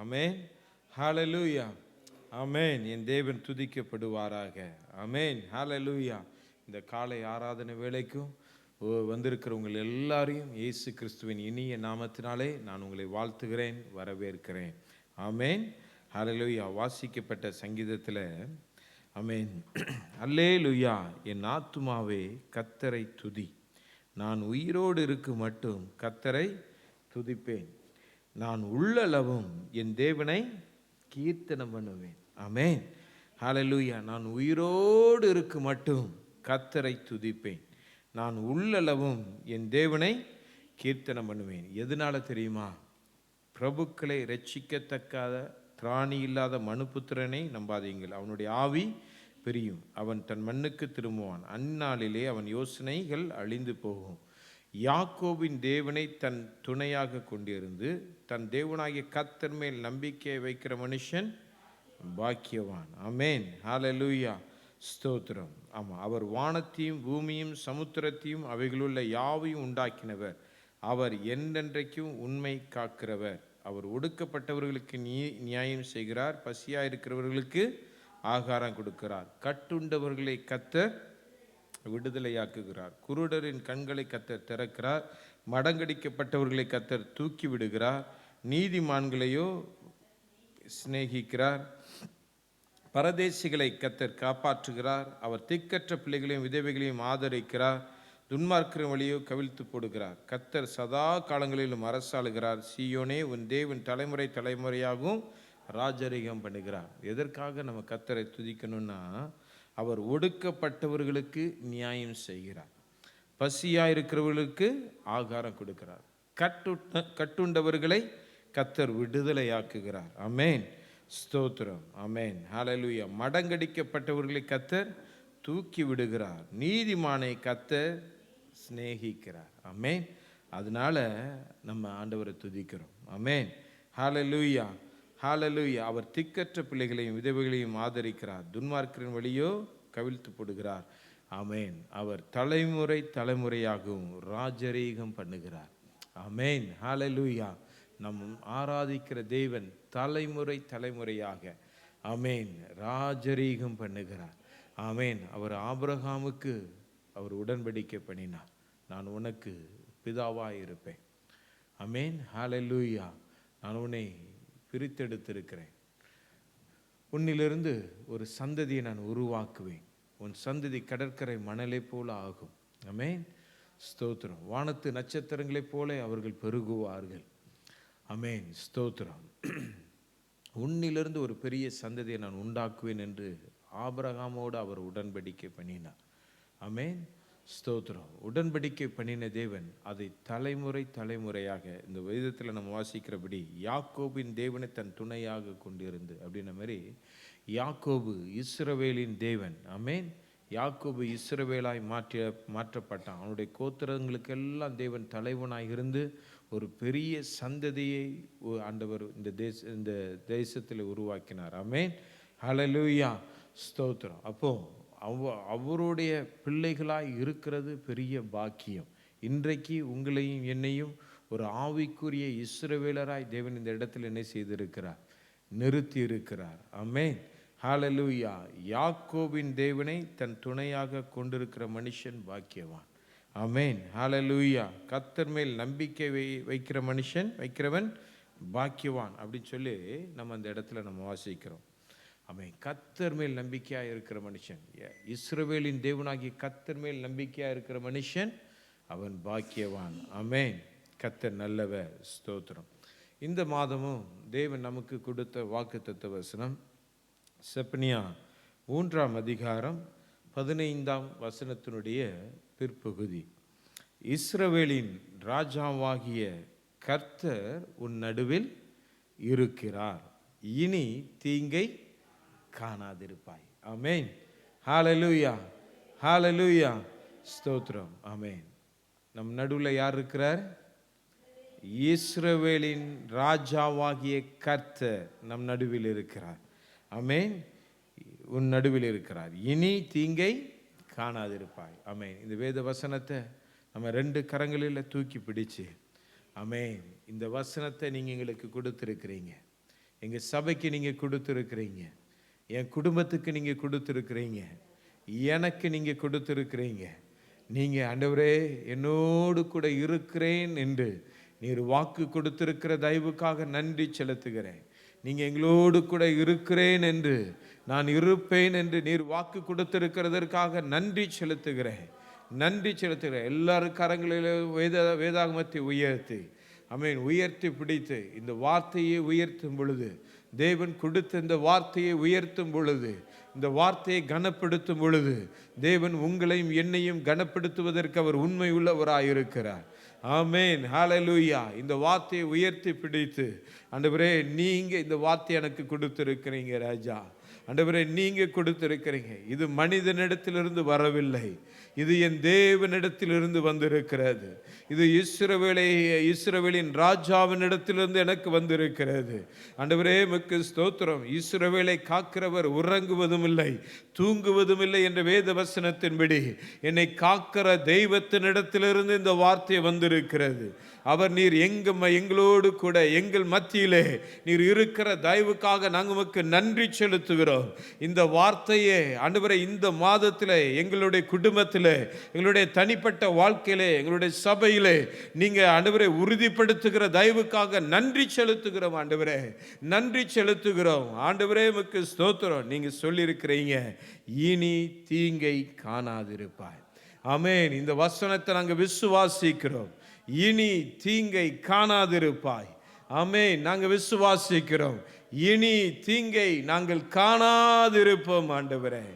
ஆமென். ஹalleluya. ஆமென். என் தேவன் துதிக்கப்படுவாராக. ஆமென். ஹalleluya. இந்த காலை ஆராதனை வேளைக்கும் வந்திருக்கிறவங்க எல்லாரையும் இயேசு கிறிஸ்துவின் இனிய நாமத்தினாலே நான் உங்களை வாழ்த்துகிறேன், வரவேற்கிறேன். ஆமென். ஹalleluya. வாசிக்கப்பட்ட சங்கீதத்தில் ஆமென். அல்லேலூயா, என் ஆத்துமாவே கர்த்தரை துதி. நான் உயிரோடு இருக்கும் மட்டும் கர்த்தரை துதிப்பேன். நான் உள்ளளவும் என் தேவனை கீர்த்தனம் பண்ணுவேன். ஆமென். ஹalleluya. நான் உயிரோடு இருக்கும் மட்டும் கர்த்தரை துதிப்பேன். நான் உள்ளளவும் என் தேவனை கீர்த்தனம் பண்ணுவேன். எதனால தெரியுமா? பிரபுக்களை ரட்சிக்கத்தக்காத திராணி இல்லாத மனுபுத்திரனை நம்பாதீங்கள். அவனுடைய ஆவி பிரியும், அவன் தன் மண்ணுக்கு திரும்புவான். அந்நாளிலே அவன் யோசனைகள் அழிந்து போகும். யாக்கோபின் தேவனை தன் துணையாக கொண்டிருந்து தன் தேவனாகிய கர்த்தர் மேல் நம்பிக்கை வைக்கிற மனுஷன் பாக்கியவான். ஆமென். ஹalleluya. ஸ்தோத்திரம். ஆமாம், அவர் வானத்தையும் பூமியும் சமுத்திரத்தையும் அவைகளுள்ள யாவையும் உண்டாக்கினவர். அவர் என்றென்றைக்கும் உண்மை காக்கிறவர். அவர் ஒடுக்கப்பட்டவர்களுக்கு நியாயம் செய்கிறார், பசியாக இருக்கிறவர்களுக்கு ஆகாரம் கொடுக்கிறார். கட்டுண்டவர்களை கர்த்தர் விடுதலையாக்குகிறார். குருடரின் கண்களை கர்த்தர் திறக்கிறார். மடங்கடிக்கப்பட்டவர்களை கர்த்தர் தூக்கி விடுகிறார். நீதிமான்களையோ சிநேகிக்கிறார். பரதேசிகளை கர்த்தர் காப்பாற்றுகிறார். அவர் திக்கற்ற பிள்ளைகளையும் விதவைகளையும் ஆதரிக்கிறார். துன்மார்க்கிற வழியோ கவிழ்த்து போடுகிறார். கர்த்தர் சதா காலங்களிலும் அரசாளுகிறார். சீயோனே, உன் தேவன் தலைமுறை தலைமுறையாகவும் ராஜரிகம் பண்ணுகிறார். எதற்காக நம்ம கர்த்தரை துதிக்கணும்னா, அவர் ஒடுக்கப்பட்டவர்களுக்கு நியாயம் செய்கிறார், பசியாக இருக்கிறவர்களுக்கு ஆகாரம் கொடுக்கிறார், கட்டுண்டவர்களை கர்த்தர் விடுதலையாக்குகிறார். ஆமென். ஸ்தோத்திரம். ஆமென். ஹalleluya. மடங்கடிக்கப்பட்டவர்களை கர்த்தர் தூக்கி விடுகிறார். நீதிமானை கர்த்தர் சிநேகிக்கிறார். ஆமென். அதனால நம்ம ஆண்டவரை துதிக்கிறோம். ஆமென். ஹalleluya. ஹalleluya. அவர் திக்கற்ற பிள்ளைகளையும் விதவைகளையும் ஆதரிக்கிறார். துன்மார்க்கரின் வழியோ கவிழ்த்து போடுகிறார். ஆமென். அவர் தலைமுறை தலைமுறையாகவும் ராஜரீகம் பண்ணுகிறார். ஆமென். ஹalleluya. நம் ஆராதிக்கிற தேவன் தலைமுறை தலைமுறையாக ஆமென் ராஜரீகம் பண்ணுகிறார். ஆமென். அவர் ஆபிரகாமுக்கு அவர் உடன்படிக்கை பண்ணினார், நான் உனக்கு பிதாவாக இருப்பேன். ஆமென். ஹalleluya. நான் உன்னை பிரித்தெடுத்திருக்கிறேன், உன்னிலிருந்து ஒரு சந்ததியை நான் உருவாக்குவேன், உன் சந்ததி கடற்கரை மணலை போல ஆகும். ஆமென். ஸ்தோத்திரம். வானத்து நட்சத்திரங்களைப் போல அவர்கள் பெருகுவார்கள். ஆமென். ஸ்தோத்திரம். உன்னிலிருந்து ஒரு பெரிய சந்ததியை நான் உண்டாக்குவேன் என்று ஆபிரகாமோடு அவர் உடன்படிக்கை பண்ணினார். ஆமென். ஸ்தோத்திரம். உடன்படிக்கை பண்ணின தேவன் அதை தலைமுறை தலைமுறையாக இந்த வேதத்தில் நம்ம வாசிக்கிறபடி யாக்கோபின் தேவனை தன் துணையாக கொண்டிருந்து அப்படின்ன மாதிரி யாக்கோபு இஸ்ரவேலின் தேவன். ஆமென். யாக்கோபு இஸ்ரவேலாய் மாற்றப்பட்டான். அவனுடைய கோத்திரங்களுக்கெல்லாம் தேவன் தலைவனாய் இருந்து ஒரு பெரிய சந்ததியை ஆண்டவர் இந்த தேசத்தில் உருவாக்கினார். ஆமென். ஹalleluya. ஸ்தோத்திரம். அப்போ அவருடைய பிள்ளைகளாய் இருக்கிறது பெரிய பாக்கியம். இன்றைக்கு உங்களையும் என்னையும் ஒரு ஆவிக்குரிய இஸ்ரவேலராய் தேவன் இந்த இடத்தில் என்ன செய்திருக்கிறார்? நிறுத்தி இருக்கிறார். ஆமென். ஹalleluya. யாக்கோபின் தேவனை தன் துணையாக கொண்டிருக்கிற மனுஷன் பாக்கியவான். ஆமென். ஹalleluya. கர்த்தர் மேல் நம்பிக்கை வைக்கிறவன் பாக்கியவான் அப்படின்னு சொல்லி நம்ம அந்த இடத்துல நம்ம வாசிக்கிறோம். ஆமென். கர்த்தர் மேல் நம்பிக்கையாக இருக்கிற மனுஷன், இஸ்ரவேலின் தேவனாகிய கர்த்தர் மேல் நம்பிக்கையாக இருக்கிற மனுஷன் அவன் பாக்கியவான். ஆமென். கர்த்தர் நல்லவர். ஸ்தோத்திரம். இந்த மாதமும் தேவன் நமக்கு கொடுத்த வாக்குத்தத்த வசனம் செப்பனியா 3ஆம் அதிகாரம் 15ஆம் வசனத்தினுடைய பிற்பகுதி. இஸ்ரவேலின் ராஜாவாகிய கர்த்தர் உன் நடுவில் இருக்கிறார், இனி தீங்கை காணாதிருப்பாய். ஆமென். ஹalleluya. ஹalleluya. ஸ்தோத்திரம். ஆமென். நம் நடுவில் யார் இருக்கிறார்? இஸ்ரவேலின் ராஜாவாகிய கர்த்தர் நம் நடுவில் இருக்கிறார். ஆமென். உன் நடுவில் இருக்கிறார், இனி தீங்கை காணாதிருப்பாய். ஆமென். இந்த வேத வசனத்தை நம்ம 2 கரங்களில் தூக்கி பிடிச்சு, ஆமென், இந்த வசனத்தை நீங்கள் எங்களுக்கு கொடுத்துருக்கிறீங்க. எங்கள் சபைக்கு நீங்கள் கொடுத்துருக்கிறீங்க, என் குடும்பத்துக்கு நீங்கள் கொடுத்துருக்கிறீங்க, எனக்கு நீங்கள் கொடுத்துருக்கிறீங்க. நீங்கள் ஆண்டவரே என்னோடு கூட இருக்கிறேன் என்று நீர் வாக்கு கொடுத்திருக்கிற தயவுக்காக நன்றி செலுத்துகிறேன். நீங்கள் எங்களோடு கூட இருக்கிறேன் என்று, நான் இருப்பேன் என்று நீர் வாக்கு கொடுத்திருக்கிறதற்காக நன்றி செலுத்துகிறேன். நன்றி செலுத்துகிறேன். எல்லாரும் கரங்களில் வேதாகமத்தை உயர்த்தி, ஆமென், உயர்த்தி பிடித்து இந்த வார்த்தையை உயர்த்தும் பொழுது, தேவன் கொடுத்த இந்த வார்த்தையை உயர்த்தும் பொழுது, இந்த வார்த்தையை கனப்படுத்தும் பொழுது, தேவன் உங்களையும் என்னையும் கனப்படுத்துவதற்கு அவர் உண்மை உள்ளவராயிருக்கிறார். ஆமென், ஹல்லேலூயா. இந்த வார்த்தையை உயர்த்தி பிடித்து, ஆண்டவரே நீங்க இந்த வார்த்தை எனக்கு கொடுத்திருக்கிறீங்க ராஜா, ஆண்டவரே நீங்க கொடுத்திருக்கிறீங்க. இது மனிதனிடத்திலிருந்து வரவில்லை, இது என் தேவனிடத்திலிருந்து வந்திருக்கிறது. இது இஸ்ரவேலின் ராஜாவினிடத்திலிருந்து எனக்கு வந்திருக்கிறது. ஆண்டவரே உமக்கு ஸ்தோத்திரம். இஸ்ரவேலை காக்கிறவர் உறங்குவதும் இல்லை தூங்குவதும் இல்லை என்ற வேத வசனத்தின்படி என்னை காக்கிற தெய்வத்தினிடத்திலிருந்து இந்த வார்த்தை வந்திருக்கிறது. அவர் நீர் எங்களோடு கூட எங்கள் மத்தியிலே நீர் இருக்கிற தயவுக்காக நாங்கள் உமக்கு நன்றி செலுத்துகிறோம். இந்த வார்த்தையே ஆண்டவரே இந்த மாதத்தில் எங்களுடைய குடும்பத்தில், எங்களுடைய தனிப்பட்ட வாழ்க்கையிலே, எங்களுடைய சபையிலே நீங்கள் ஆண்டவரை உறுதிப்படுத்துகிற தயவுக்காக நன்றி செலுத்துகிறோம். ஆண்டவரே நன்றி செலுத்துகிறோம். ஆண்டவரே உமக்கு ஸ்தோத்திரம். நீங்கள் சொல்லியிருக்கிறீங்க, இனி தீங்கை காணாதிருப்பாய். ஆமென். இந்த வசனத்தை நாங்கள் விசுவாசிக்கிறோம். இனி தீங்கை காணாதிருப்பாய். ஆமென். நாங்கள் விசுவாசிக்கிறோம். இனி தீங்கை நாங்கள் காணாதிருப்போம். ஆண்டவரே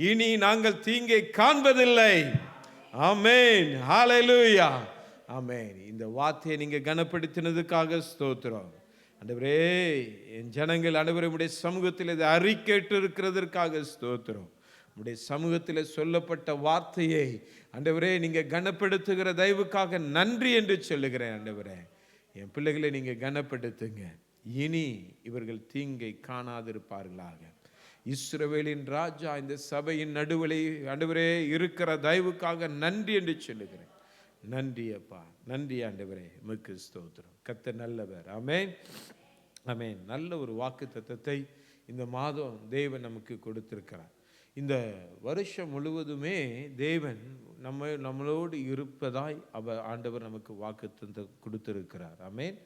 இனி நாங்கள் தீங்கை காண்பதில்லை. ஆமென், ஹல்லேலூயா. ஆமென். இந்த வார்த்தையை நீங்க கனப்படுத்தினதுக்காக ஸ்தோத்திரம். ஆண்டவரே என் ஜனங்கள் ஆண்டவரே உம்முடைய சமூகத்தில் இதை அறிக்கையிட்டு இருக்கிறதற்காக ஸ்தோத்திரம். உம்முடைய சமூகத்தில் சொல்லப்பட்ட வார்த்தையை ஆண்டவரே நீங்க கனப்படுத்துகிற தயவுக்காக நன்றி என்று சொல்லுகிறேன். ஆண்டவரே என் பிள்ளைகளை நீங்க கனப்படுத்துங்க. இனி இவர்கள் தீங்கை காணாதிருப்பார்களாக. இஸ்ரவேலின் ராஜா இந்த சபையின் நடுவிலே ஆண்டவரே இருக்கிற தயவுக்காக நன்றி என்று சொல்லுகிறேன். நன்றி அப்பா, நன்றி ஆண்டவரே, உமக்கு ஸ்தோத்திரம். கர்த்தர் நல்லவர். ஆமென், ஆமென். நல்ல ஒரு வாக்கு தத்தத்தை இந்த மாதம் தேவன் நமக்கு கொடுத்திருக்கிறார். இந்த வருஷம் முழுவதுமே தேவன் நம்மளோடு இருப்பதாய் ஆண்டவர் நமக்கு வாக்கு கொடுத்திருக்கிறார். ஆமென்,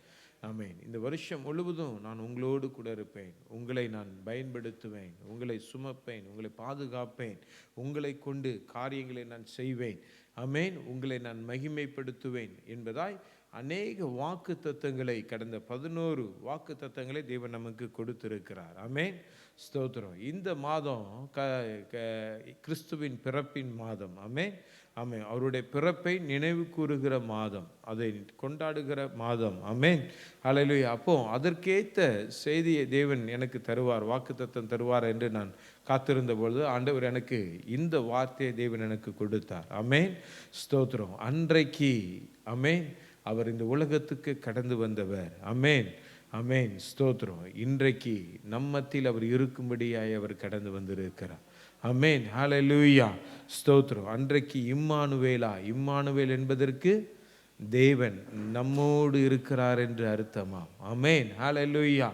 ஆமென். இந்த வருஷம் முழுவதும் நான் உங்களோடு கூட இருப்பேன், உங்களை நான் பயன்படுத்துவேன், உங்களை சுமப்பேன், உங்களை பாதுகாப்பேன், உங்களை கொண்டு காரியங்களை நான் செய்வேன். ஆமென். உங்களை நான் மகிமைப்படுத்துவேன் என்பதாய் அநேக வாக்கு தத்தங்களை, கடந்த 11 வாக்கு தத்தங்களை தேவன் நமக்கு கொடுத்திருக்கிறார். ஆமென், ஸ்தோத்திரம். இந்த மாதம் கிறிஸ்துவின் பிறப்பின் மாதம். ஆமென், ஆமென். அவருடைய பிறப்பை நினைவு கூறுகிற மாதம், அதை கொண்டாடுகிற மாதம். ஆமென், ஹல்லேலூயா. அப்போ அதற்கேற்ற செய்தியை தேவன் எனக்கு தருவார், வாக்கு தத்தம் தருவார் என்று நான் காத்திருந்த பொழுது ஆண்டவர் எனக்கு இந்த வார்த்தையை தேவன் எனக்கு கொடுத்தார். ஆமென், ஸ்தோத்திரம். அன்றைக்கு ஆமென் அவர் இந்த உலகத்துக்கு கடந்து வந்தவர். ஆமென், ஆமென், ஸ்தோத்திரம். இன்றைக்கு நம்மத்தில் அவர் இருக்கும்படியாய் அவர் கடந்து வந்திருக்கிறார். ஆமென், ஹல்லேலூயா, ஸ்தோத்திரம். அன்றைக்கு இம்மானுவேல் என்பதற்கு தேவன் நம்மோடு இருக்கிறார் என்று அர்த்தமாம். ஆமென், ஹல்லேலூயா,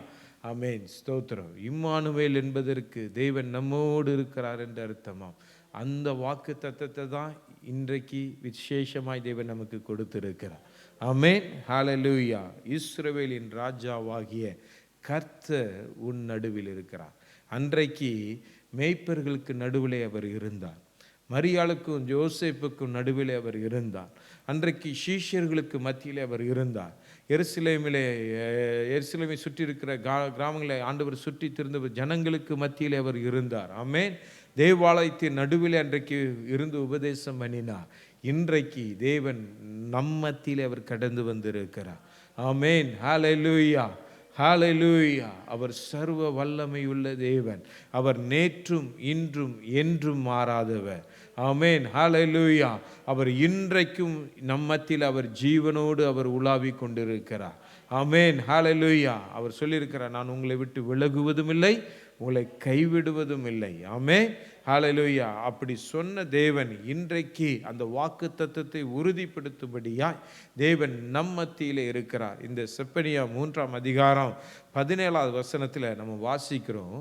ஆமென், ஸ்தோத்திரம். இம்மானுவேல் என்பதற்கு தேவன் நம்மோடு இருக்கிறார் என்று அர்த்தமாம். அந்த வாக்கு தத்தத்தை தான் இன்றைக்கு விசேஷமாய் தேவன் நமக்கு கொடுத்திருக்கிறார். ஆமென், ஹல்லேலூயா. இஸ்ரவேலின் ராஜாவாகிய கர்த்தர் உன் நடுவில் இருக்கிறார். அன்றைக்கு மேய்ப்பர்களுக்கு நடுவிலே அவர் இருந்தார். மரியாளுக்கும் யோசேப்புக்கும் நடுவிலே அவர் இருந்தார். அன்றைக்கு சீஷர்களுக்கு மத்தியிலே அவர் இருந்தார். எருசலேமை சுற்றி இருக்கிற கிராமங்களை ஆண்டவர் சுற்றி திருந்த ஜனங்களுக்கு மத்தியிலே அவர் இருந்தார். ஆமென். தேவாலயத்தின் நடுவிலே அன்றைக்கு இருந்து உபதேசம் பண்ணினார். இன்றைக்கு தேவன் நம்மத்திலே அவர் கடந்து வந்திருக்கிறார். ஆமென், ஹல்லேலூயா, ஹல்லேலூயா. அவர் சர்வ வல்லமையுள்ள தேவன். அவர் நேற்றும் இன்றும் என்றும் மாறாதவர். ஆமென், ஹல்லேலூயா. அவர் இன்றைக்கும் நம்மத்தில் அவர் ஜீவனோடு அவர் உலாவி கொண்டிருக்கிறார். ஆமென், ஹalleluya. அவர் சொல்லியிருக்கிறார், நான் உங்களை விட்டு விலகுவதும் இல்லை, உங்களை கைவிடுவதும் இல்லை. ஆமென், ஹalleluya. அப்படி சொன்ன தேவன் இன்றைக்கு அந்த வாக்குத்தத்தத்தை உறுதிப்படுத்தும்படியாய் தேவன் நம் மத்தியிலே இருக்கிறார். இந்த செப்பனியா 3ஆம் அதிகாரம் 17வது வசனத்தில் நம்ம வாசிக்கிறோம்,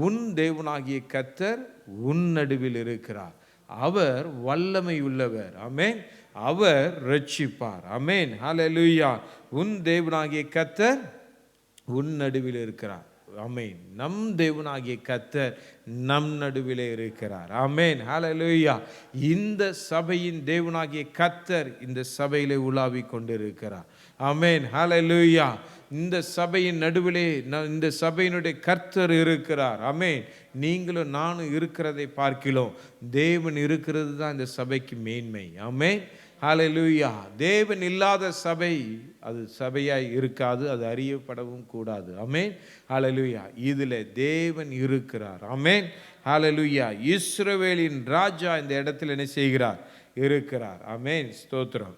உன் தேவனாகிய கர்த்தர் உன் நடுவில் இருக்கிறார், அவர் வல்லமை உள்ளவர். ஆமென், அவர் ரட்சிப்பார். ஆமென், ஹalleluya. உன் தேவனாகிய கர்த்தர் உன் நடுவில் இருக்கிறார். ஆமென், நம் தேவனாகிய கர்த்தர் நம் நடுவிலே இருக்கிறார். ஆமென், ஹalleluya. இந்த சபையின் தேவனாகிய கர்த்தர் இந்த சபையிலே உலாவிக் கொண்டிருக்கிறார். ஆமென், ஹalleluya. இந்த சபையின் நடுவிலே இந்த சபையினுடைய கர்த்தர் இருக்கிறார். ஆமென், நீங்களும் நானும் இருக்கிறதை பார்க்கிறோம், தேவன் இருக்கிறது தான் இந்த சபைக்கு மேன்மை. ஆமென், ஹalleluya. தேவன் இல்லாத சபை அது சபையாய் இருக்காது, அது அறியப்படவும் கூடாது. ஆமென், ஹalleluya. இதில் தேவன் இருக்கிறார். ஆமென், ஹalleluya. இஸ்ரவேலின் ராஜா இந்த இடத்தில் என்ன செய்கிறார்? இருக்கிறார். ஆமென், ஸ்தோத்திரம்.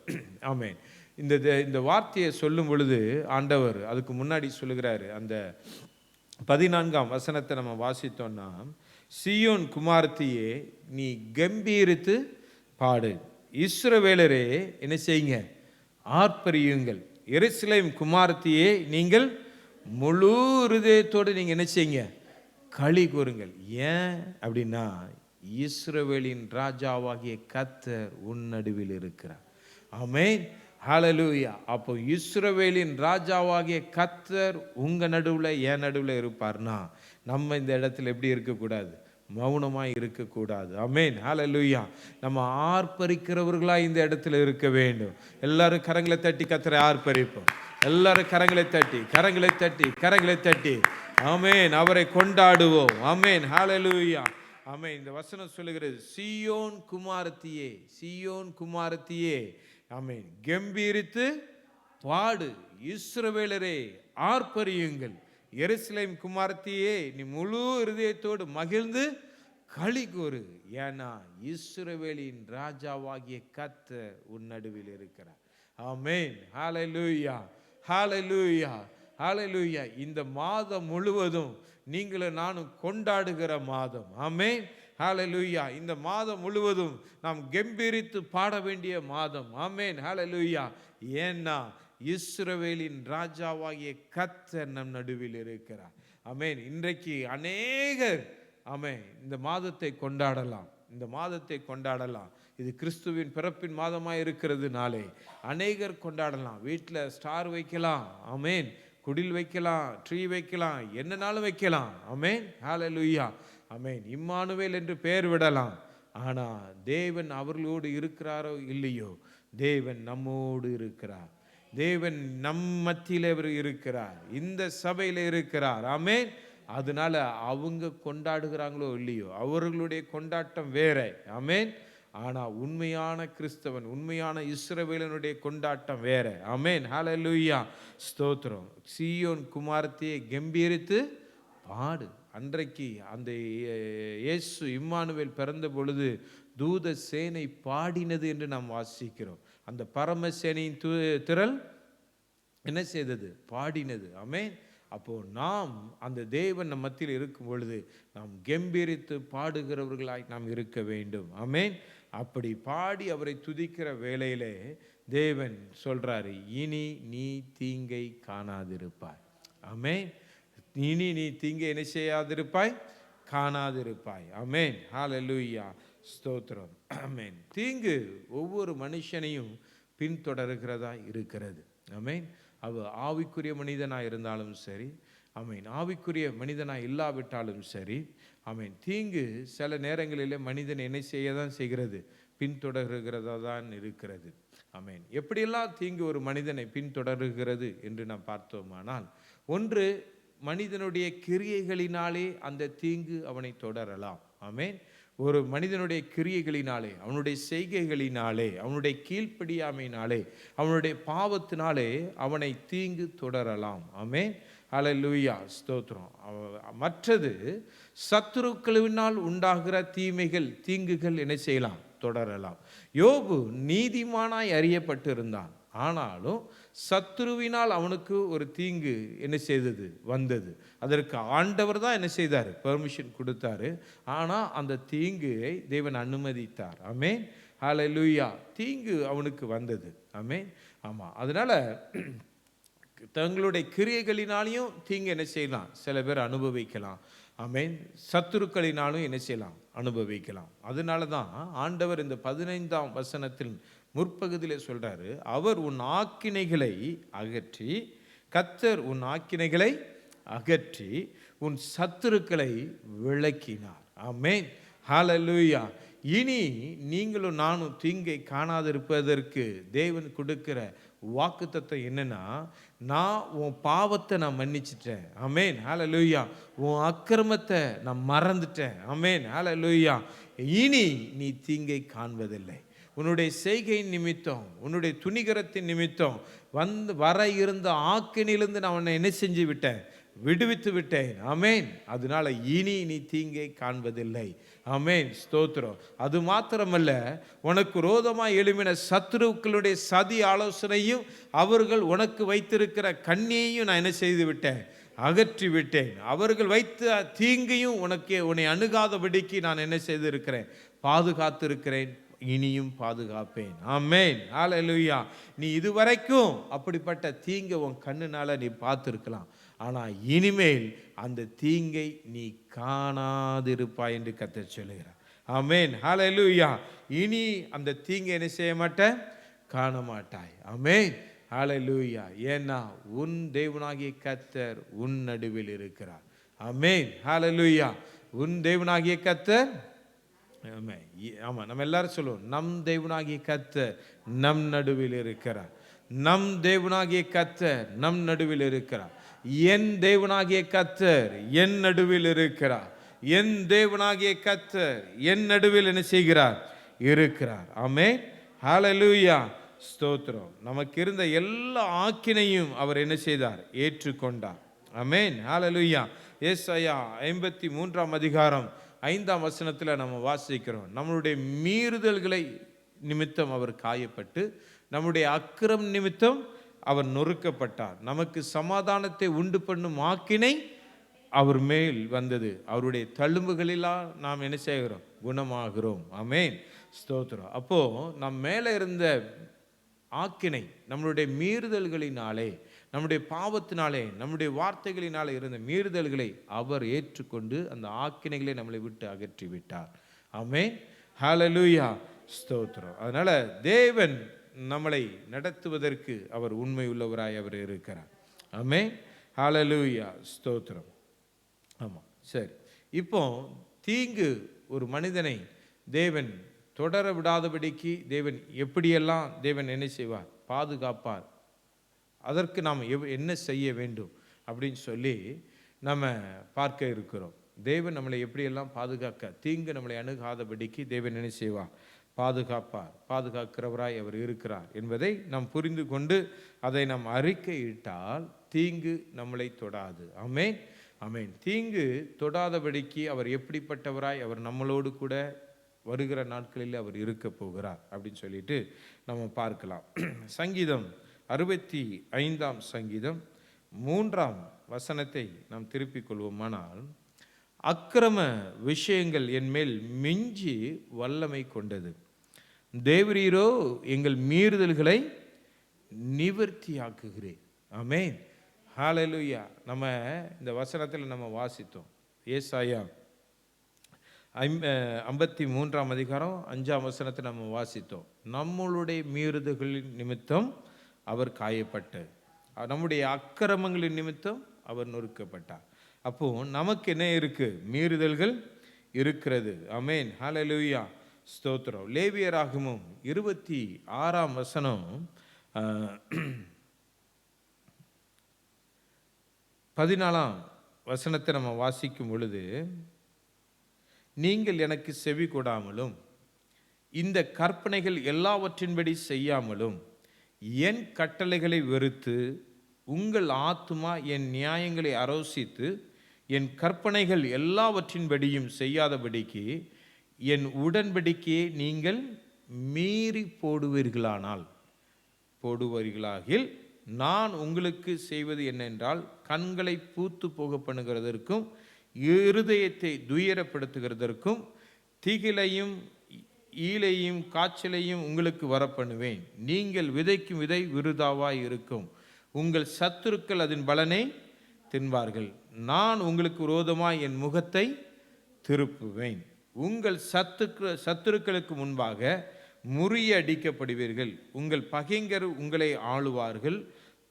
ஆமென். இந்த வார்த்தையை சொல்லும் பொழுது ஆண்டவர் அதுக்கு முன்னாடி சொல்லுகிறாரு. அந்த 14ஆம் வசனத்தை நம்ம வாசித்தோம்னா, சீயோன் குமாரத்தியே நீ கம்பீரித்து பாடு, இஸ்ரவேலரே என்ன செய்யுங்க? ஆர்ப்பரியுங்கள். எருசலேம் குமாரத்தியே நீங்கள் முழு இருதயத்தோடு நீங்கள் என்ன செய்யுங்க? களி கூறுங்கள். ஏன் அப்படின்னா, இஸ்ரவேலின் ராஜாவாகிய கர்த்தர் உன் நடுவில் இருக்கிறார். ஆமென், ஹalleluya. அப்போ இஸ்ரவேலின் ராஜாவாகிய கர்த்தர் உங்க நடுவில் என் நடுவில் இருப்பார்னா, நம்ம இந்த இடத்துல எப்படி இருக்கக்கூடாது? மௌனமாய் இருக்கக்கூடாது. ஆமென், ஹalleluya. நம்ம ஆர்ப்பரிக்கிறவர்களாக இந்த இடத்துல இருக்க வேண்டும். எல்லாரும் கரங்களை தட்டி கர்த்தரை ஆர்ப்பரிப்போம். எல்லாரும் கரங்களை தட்டி கரங்களை தட்டி கரங்களை தட்டி ஆமென், அவரை கொண்டாடுவோம். ஆமென், ஹalleluya. ஆமென். இந்த வசனம் சொல்லுகிறது, சீயோன் குமாரத்தியே, சீயோன் குமாரத்தியே, ஆமென், கம்பீரித்து பாடு, இஸ்ரவேலரே ஆர்ப்பரியுங்கள், எருசலேம் குமாரத்தியே நீ முழு இருதயத்தோடு மகிழ்ந்து களி கூறு, ஏன்னா இஸ்ரவேலின் ராஜாவாகிய கர்த்தர் உன் நடுவில் இருக்கிறார். ஆமென், ஹalleluya, ஹalleluya, ஹalleluya. இந்த மாதம் முழுவதும் நீங்களும் நானும் கொண்டாடுகிற மாதம். ஆமென், ஹalleluya. இந்த மாதம் முழுவதும் நாம் கம்பீரித்து பாட வேண்டிய மாதம். ஆமென், ஹalleluya. ஏன்னா இஸ்ரவேலின் ராஜாவாகிய கர்த்தர் நம் நடுவில் இருக்கிறார். ஆமென். இன்றைக்கு அநேகர் ஆமென் இந்த மாதத்தை கொண்டாடலாம், இந்த மாதத்தை கொண்டாடலாம். இது கிறிஸ்துவின் பிறப்பின் மாதமாக இருக்கிறதுனாலே அநேகர் கொண்டாடலாம். வீட்டில் ஸ்டார் வைக்கலாம், ஆமென், குடில் வைக்கலாம், ட்ரீ வைக்கலாம், என்னனாலும் வைக்கலாம். ஆமென், ஹalleluya. ஆமென். இம்மானுவேல் என்று பெயர் விடலாம். ஆனால் தேவன் அவர்களோடு இருக்கிறாரோ இல்லையோ, தேவன் நம்மோடு இருக்கிறார். தேவன் நம் மத்தியில் அவர் இருக்கிறார், இந்த சபையில் இருக்கிறார். ஆமென். அதனால அவங்க கொண்டாடுகிறாங்களோ இல்லையோ, அவர்களுடைய கொண்டாட்டம் வேற. ஆமென். ஆனால் உண்மையான கிறிஸ்தவன், உண்மையான இஸ்ரவேலனுடைய கொண்டாட்டம் வேற. ஆமென், ஹalleluya, ஸ்தோத்திரம். சீயோன் குமாரத்தியை கம்பீரித்து பாடு. அன்றைக்கு அந்த இயேசு இம்மானுவேல் பிறந்த பொழுது தூத சேனை பாடினது என்று நாம் வாசிக்கிறோம். அந்த பரமசேனையின் திரள் என்ன செய்தது? பாடினது. ஆமென். அப்போ நாம் அந்த தேவன் நம் மத்தியில் இருக்கும் பொழுது நாம் கம்பீரித்து பாடுகிறவர்களாய் நாம் இருக்க வேண்டும். ஆமென். அப்படி பாடி அவரை துதிக்கிற வேளையிலே தேவன் சொல்றாரு, இனி நீ தீங்கை காணாதிருப்பாய். ஆமென். இனி நீ தீங்கை என்ன செய்யாதிருப்பாய்? காணாதிருப்பாய். ஆமென், ஹalleluya, ஸ்தோத்திரம். ஆமென். தீங்கு ஒவ்வொரு மனுஷனையும் பின்தொடர்கிறதா இருக்கிறது. ஆமென். அவ ஆவிக்குரிய மனிதனாக இருந்தாலும் சரி, ஆமென், ஆவிக்குரிய மனிதனாக இல்லாவிட்டாலும் சரி, ஆமென், தீங்கு சில நேரங்களிலே மனிதன் என்ன செய்ய தான் செய்கிறது? பின்தொடர்கிறதா தான் இருக்கிறது. ஆமென். எப்படியெல்லாம் தீங்கு ஒரு மனிதனை பின்தொடர்கிறது என்று நாம் பார்த்தோமானால், ஒன்று, மனிதனுடைய கிரியைகளினாலே அந்த தீங்கு அவனை தொடரலாம். ஆமென். ஒரு மனிதனுடைய கிரியைகளினாலே, அவனுடைய செய்கைகளினாலே, அவனுடைய கீழ்ப்படியாமையினாலே, அவனுடைய பாவத்தினாலே அவனை தீங்கு தொடரலாம். ஆமென், ஹல்லேலூயா, ஸ்தோத்திரம். மற்றது, சத்துருக்களினால் உண்டாகிற தீமைகள், தீங்குகள் என்ன செய்யலாம்? தொடரலாம். யோபு நீதிமானாய் அறியப்பட்டிருந்தான். ஆனாலும் சத்துருவினால் அவனுக்கு ஒரு தீங்கு என்ன செய்தது, வந்தது. அதற்கு ஆண்டவர் தான் என்ன செய்தார், பெர்மிஷன் கொடுத்தாரு. ஆனால் அந்த தீங்கை தேவன் அனுமதித்தார். ஆமென், ஹல்லேலூயா. தீங்கு அவனுக்கு வந்தது. ஆமென். ஆமாம். அதனால தங்களுடைய கிரியைகளினாலையும் தீங்கு என்ன செய்யலாம், சில பேர் அனுபவிக்கலாம். ஆமென். சத்துருக்களினாலும் என்ன செய்யலாம், அனுபவிக்கலாம். அதனால தான் ஆண்டவர் இந்த 15ஆம் வசனத்தில் முற்பகுதியில் சொல்றாரு, அவர் உன் ஆக்கினைகளை அகற்றி, கர்த்தர் உன் ஆக்கினைகளை அகற்றி உன் சத்துருக்களை விலக்கினார். ஆமென், ஹல்லேலூயா. இனி நீங்களும் நானும் தீங்கை காணாதிருப்பதற்கு தேவன் கொடுக்கிற வாக்குத்தத்தம் என்னன்னா, நான் உன் பாவத்தை நான் மன்னிச்சிட்டேன். ஆமென், ஹல்லேலூயா. உன் அக்கிரமத்தை நான் மறந்துட்டேன். ஆமென், ஹல்லேலூயா. இனி நீ தீங்கை காண்பதில்லை. உன்னுடைய செய்கையின் நிமித்தம், உன்னுடைய துணிகரத்தின் நிமித்தம் வர இருந்த ஆக்கினிலிருந்து நான் உன்னை என்ன செஞ்சு விட்டேன், விடுவித்து விட்டேன். ஆமென். அதனால இனி நீ தீங்கை காண்பதில்லை. ஆமென், ஸ்தோத்திரம். அது மாத்திரமல்ல, உனக்கு விரோதமாக எழும்பின சத்துருக்களுடைய சதி ஆலோசனையும் அவர்கள் உனக்கு வைத்திருக்கிற கண்ணியையும் நான் என்ன செய்து விட்டேன், அகற்றி விட்டேன். அவர்கள் வைத்த தீங்கையும் உன்னை அணுகாதபடிக்கு நான் என்ன செய்திருக்கிறேன், பாதுகாத்திருக்கிறேன். இனியும் பாதுகாப்பேன். ஆமென், ஹல்லேலூயா. நீ இதுவரைக்கும் அப்படிப்பட்ட தீங்கை உன் கண்ணுனால நீ பார்த்துருக்கலாம். ஆனால் இனிமேல் அந்த தீங்கை நீ காணாதிருப்பாய் என்று கர்த்தர் சொல்லுகிறார். ஆமென், ஹல்லேலூயா. இனி அந்த தீங்கை என்ன செய்ய மாட்டேன், காண மாட்டாய். ஆமென், ஹல்லேலூயா. ஏன்னா உன் தேவனாகிய கர்த்தர் உன் நடுவில் இருக்கிறார். ஆமென், ஹல்லேலூயா. உன் தேவனாகிய கர்த்தர், ஆமாம், நம்ம எல்லாரும் சொல்லுவோம், நம் தேவனாகிய கர்த்தர் நம் நடுவில் இருக்கிறார். நம் தேவனாகிய கர்த்தர் நம் நடுவில் இருக்கிறார். என் தேவனாகிய கர்த்தர் என் நடுவில் இருக்கிறார். என் தேவனாகிய கர்த்தர் என் நடுவில் என்ன செய்கிறார், இருக்கிறார். ஆமென், ஹல்லேலூயா, ஸ்தோத்திரம். நமக்கு இருந்த எல்லா ஆக்கினையும் அவர் என்ன செய்தார், ஏற்றுக்கொண்டார். ஆமென், ஹல்லேலூயா. ஏசாயா 53ஆம் அதிகாரம் 5ஆம் வசனத்தில் நம்ம வாசிக்கிறோம், நம்மளுடைய மீறுதல்களை நிமித்தம் அவர் காயப்பட்டு, நம்முடைய அக்கிரம் நிமித்தம் அவர் நொறுக்கப்பட்டார். நமக்கு சமாதானத்தை உண்டு பண்ணும் ஆக்கினை அவர் மேல் வந்தது. அவருடைய தழும்புகளிலாம் நாம் என்ன செய்கிறோம், குணமாகிறோம். ஆமென், ஸ்தோத்திரம். அப்போ நம் மேலே இருந்த ஆக்கினை நம்மளுடைய மீறுதல்களினாலே, நம்முடைய பாவத்தினாலே, நம்முடைய வார்த்தைகளினாலே இருந்த மீறுதல்களை அவர் ஏற்றுக்கொண்டு அந்த ஆக்கினைகளை நம்மளை விட்டு அகற்றி விட்டார். ஆமென், ஹல்லேலூயா, ஸ்தோத்திரம். அதனால தேவன் நம்மளை நடத்துவதற்கு அவர் உண்மை உள்ளவராய் அவர் இருக்கிறார். ஆமென், ஹல்லேலூயா, ஸ்தோத்திரம். ஆமாம், சரி. இப்போ தீங்கு ஒரு மனிதனை தேவன் தொடர விடாதபடிக்கு தேவன் எப்படியெல்லாம் தேவன் என்ன செய்வார், பாதுகாப்பார், அதற்கு நாம் என்ன செய்ய வேண்டும் அப்படின்னு சொல்லி நம்ம பார்க்க இருக்கிறோம். தேவன் நம்மளை எப்படியெல்லாம் பாதுகாக்க, தீங்கு நம்மளை அணுகாதபடிக்கு தேவன் என்ன செய்வார், பாதுகாப்பார், பாதுகாக்கிறவராய் அவர் இருக்கிறார் என்பதை நாம் புரிந்து கொண்டு அதை நாம் அறிக்கையிட்டால் தீங்கு நம்மளை தொடாது. ஆமென், ஆமென். தீங்கு தொடாதபடிக்கு அவர் எப்படிப்பட்டவராய் அவர் நம்மளோடு கூட வருகிற நாட்களில் அவர் இருக்க போகிறார் அப்படின்னு சொல்லிட்டு நம்ம பார்க்கலாம். சங்கீதம் 65ஆம் சங்கீதம் 3ஆம் வசனத்தை நாம் திருப்பிக் கொள்வோமானால், அக்கிரம விஷயங்கள் என் மேல் மிஞ்சி வல்லமை கொண்டது, தேவரீரோ எங்கள் மீறுதல்களை நிவர்த்தியாக்குகிறேன். ஆமென், ஹல்லேலூயா. நம்ம இந்த வசனத்தில் நம்ம வாசித்தோம், ஏசாயா 53ஆம் அதிகாரம் 5ஆம் வசனத்தை நம்ம வாசித்தோம். நம்மளுடைய மீறுதல்களின் நிமித்தம் அவர் காயப்பட்டார், நம்முடைய அக்கிரமங்களின் நிமித்தம் அவர் நொறுக்கப்பட்டார். அப்போ நமக்கு என்ன இருக்கு, மீறுதல்கள் இருக்கிறது. ஆமென், ஹல்லேலூயா, ஸ்தோத்திரம். லேவியராகமம் 26ஆம் வசனம் 14ஆம் வசனத்தை நம்ம வாசிக்கும் பொழுது, நீங்கள் எனக்கு செவி கொடாமலும் இந்த கற்பனைகள் எல்லாவற்றின்படி செய்யாமலும் என் கட்டளைகளை வெறுத்து உங்கள் ஆத்துமா என் நியாயங்களை அரோசித்து என் கற்பனைகள் எல்லாவற்றின்படியும் செய்யாதபடிக்கு என் உடன்படிக்கையை நீங்கள் மீறி போடுவீர்களானால், 14ஆம் வசனத்தில், நீங்கள் எனக்கு செவி கொடாமலும் இந்த கற்பனைகள் எல்லாவற்றின்படி செய்யாமலும் என் கட்டளைகளை வெறுத்து உங்கள் ஆத்துமா என் நியாயங்களை அரோசித்து என் கற்பனைகள் எல்லாவற்றின்படியும் செய்யாதபடிக்கு என் உடன்படிக்கையை நீங்கள் மீறி போடுவீர்களானால், போடுவீர்களாகில் நான் உங்களுக்கு செய்வது என்னென்றால் கண்களை பூத்து போக பண்ணுகிறதற்கும் இருதயத்தை துயரப்படுத்துகிறதற்கும் திகிலையும் ஈழையும் காய்ச்சலையும் உங்களுக்கு வரப்பண்ணுவேன். நீங்கள் விதைக்கும் விதை விருதாவாய் இருக்கும். உங்கள் சத்துருக்கள் அதன் பலனை தின்பார்கள். நான் உங்களுக்கு விரோதமாய் என் முகத்தை திருப்புவேன். உங்கள் சத்துருக்களுக்கு முன்பாக முறியடிக்கப்படுவீர்கள். உங்கள் பகைஞர் உங்களை ஆளுவார்கள்.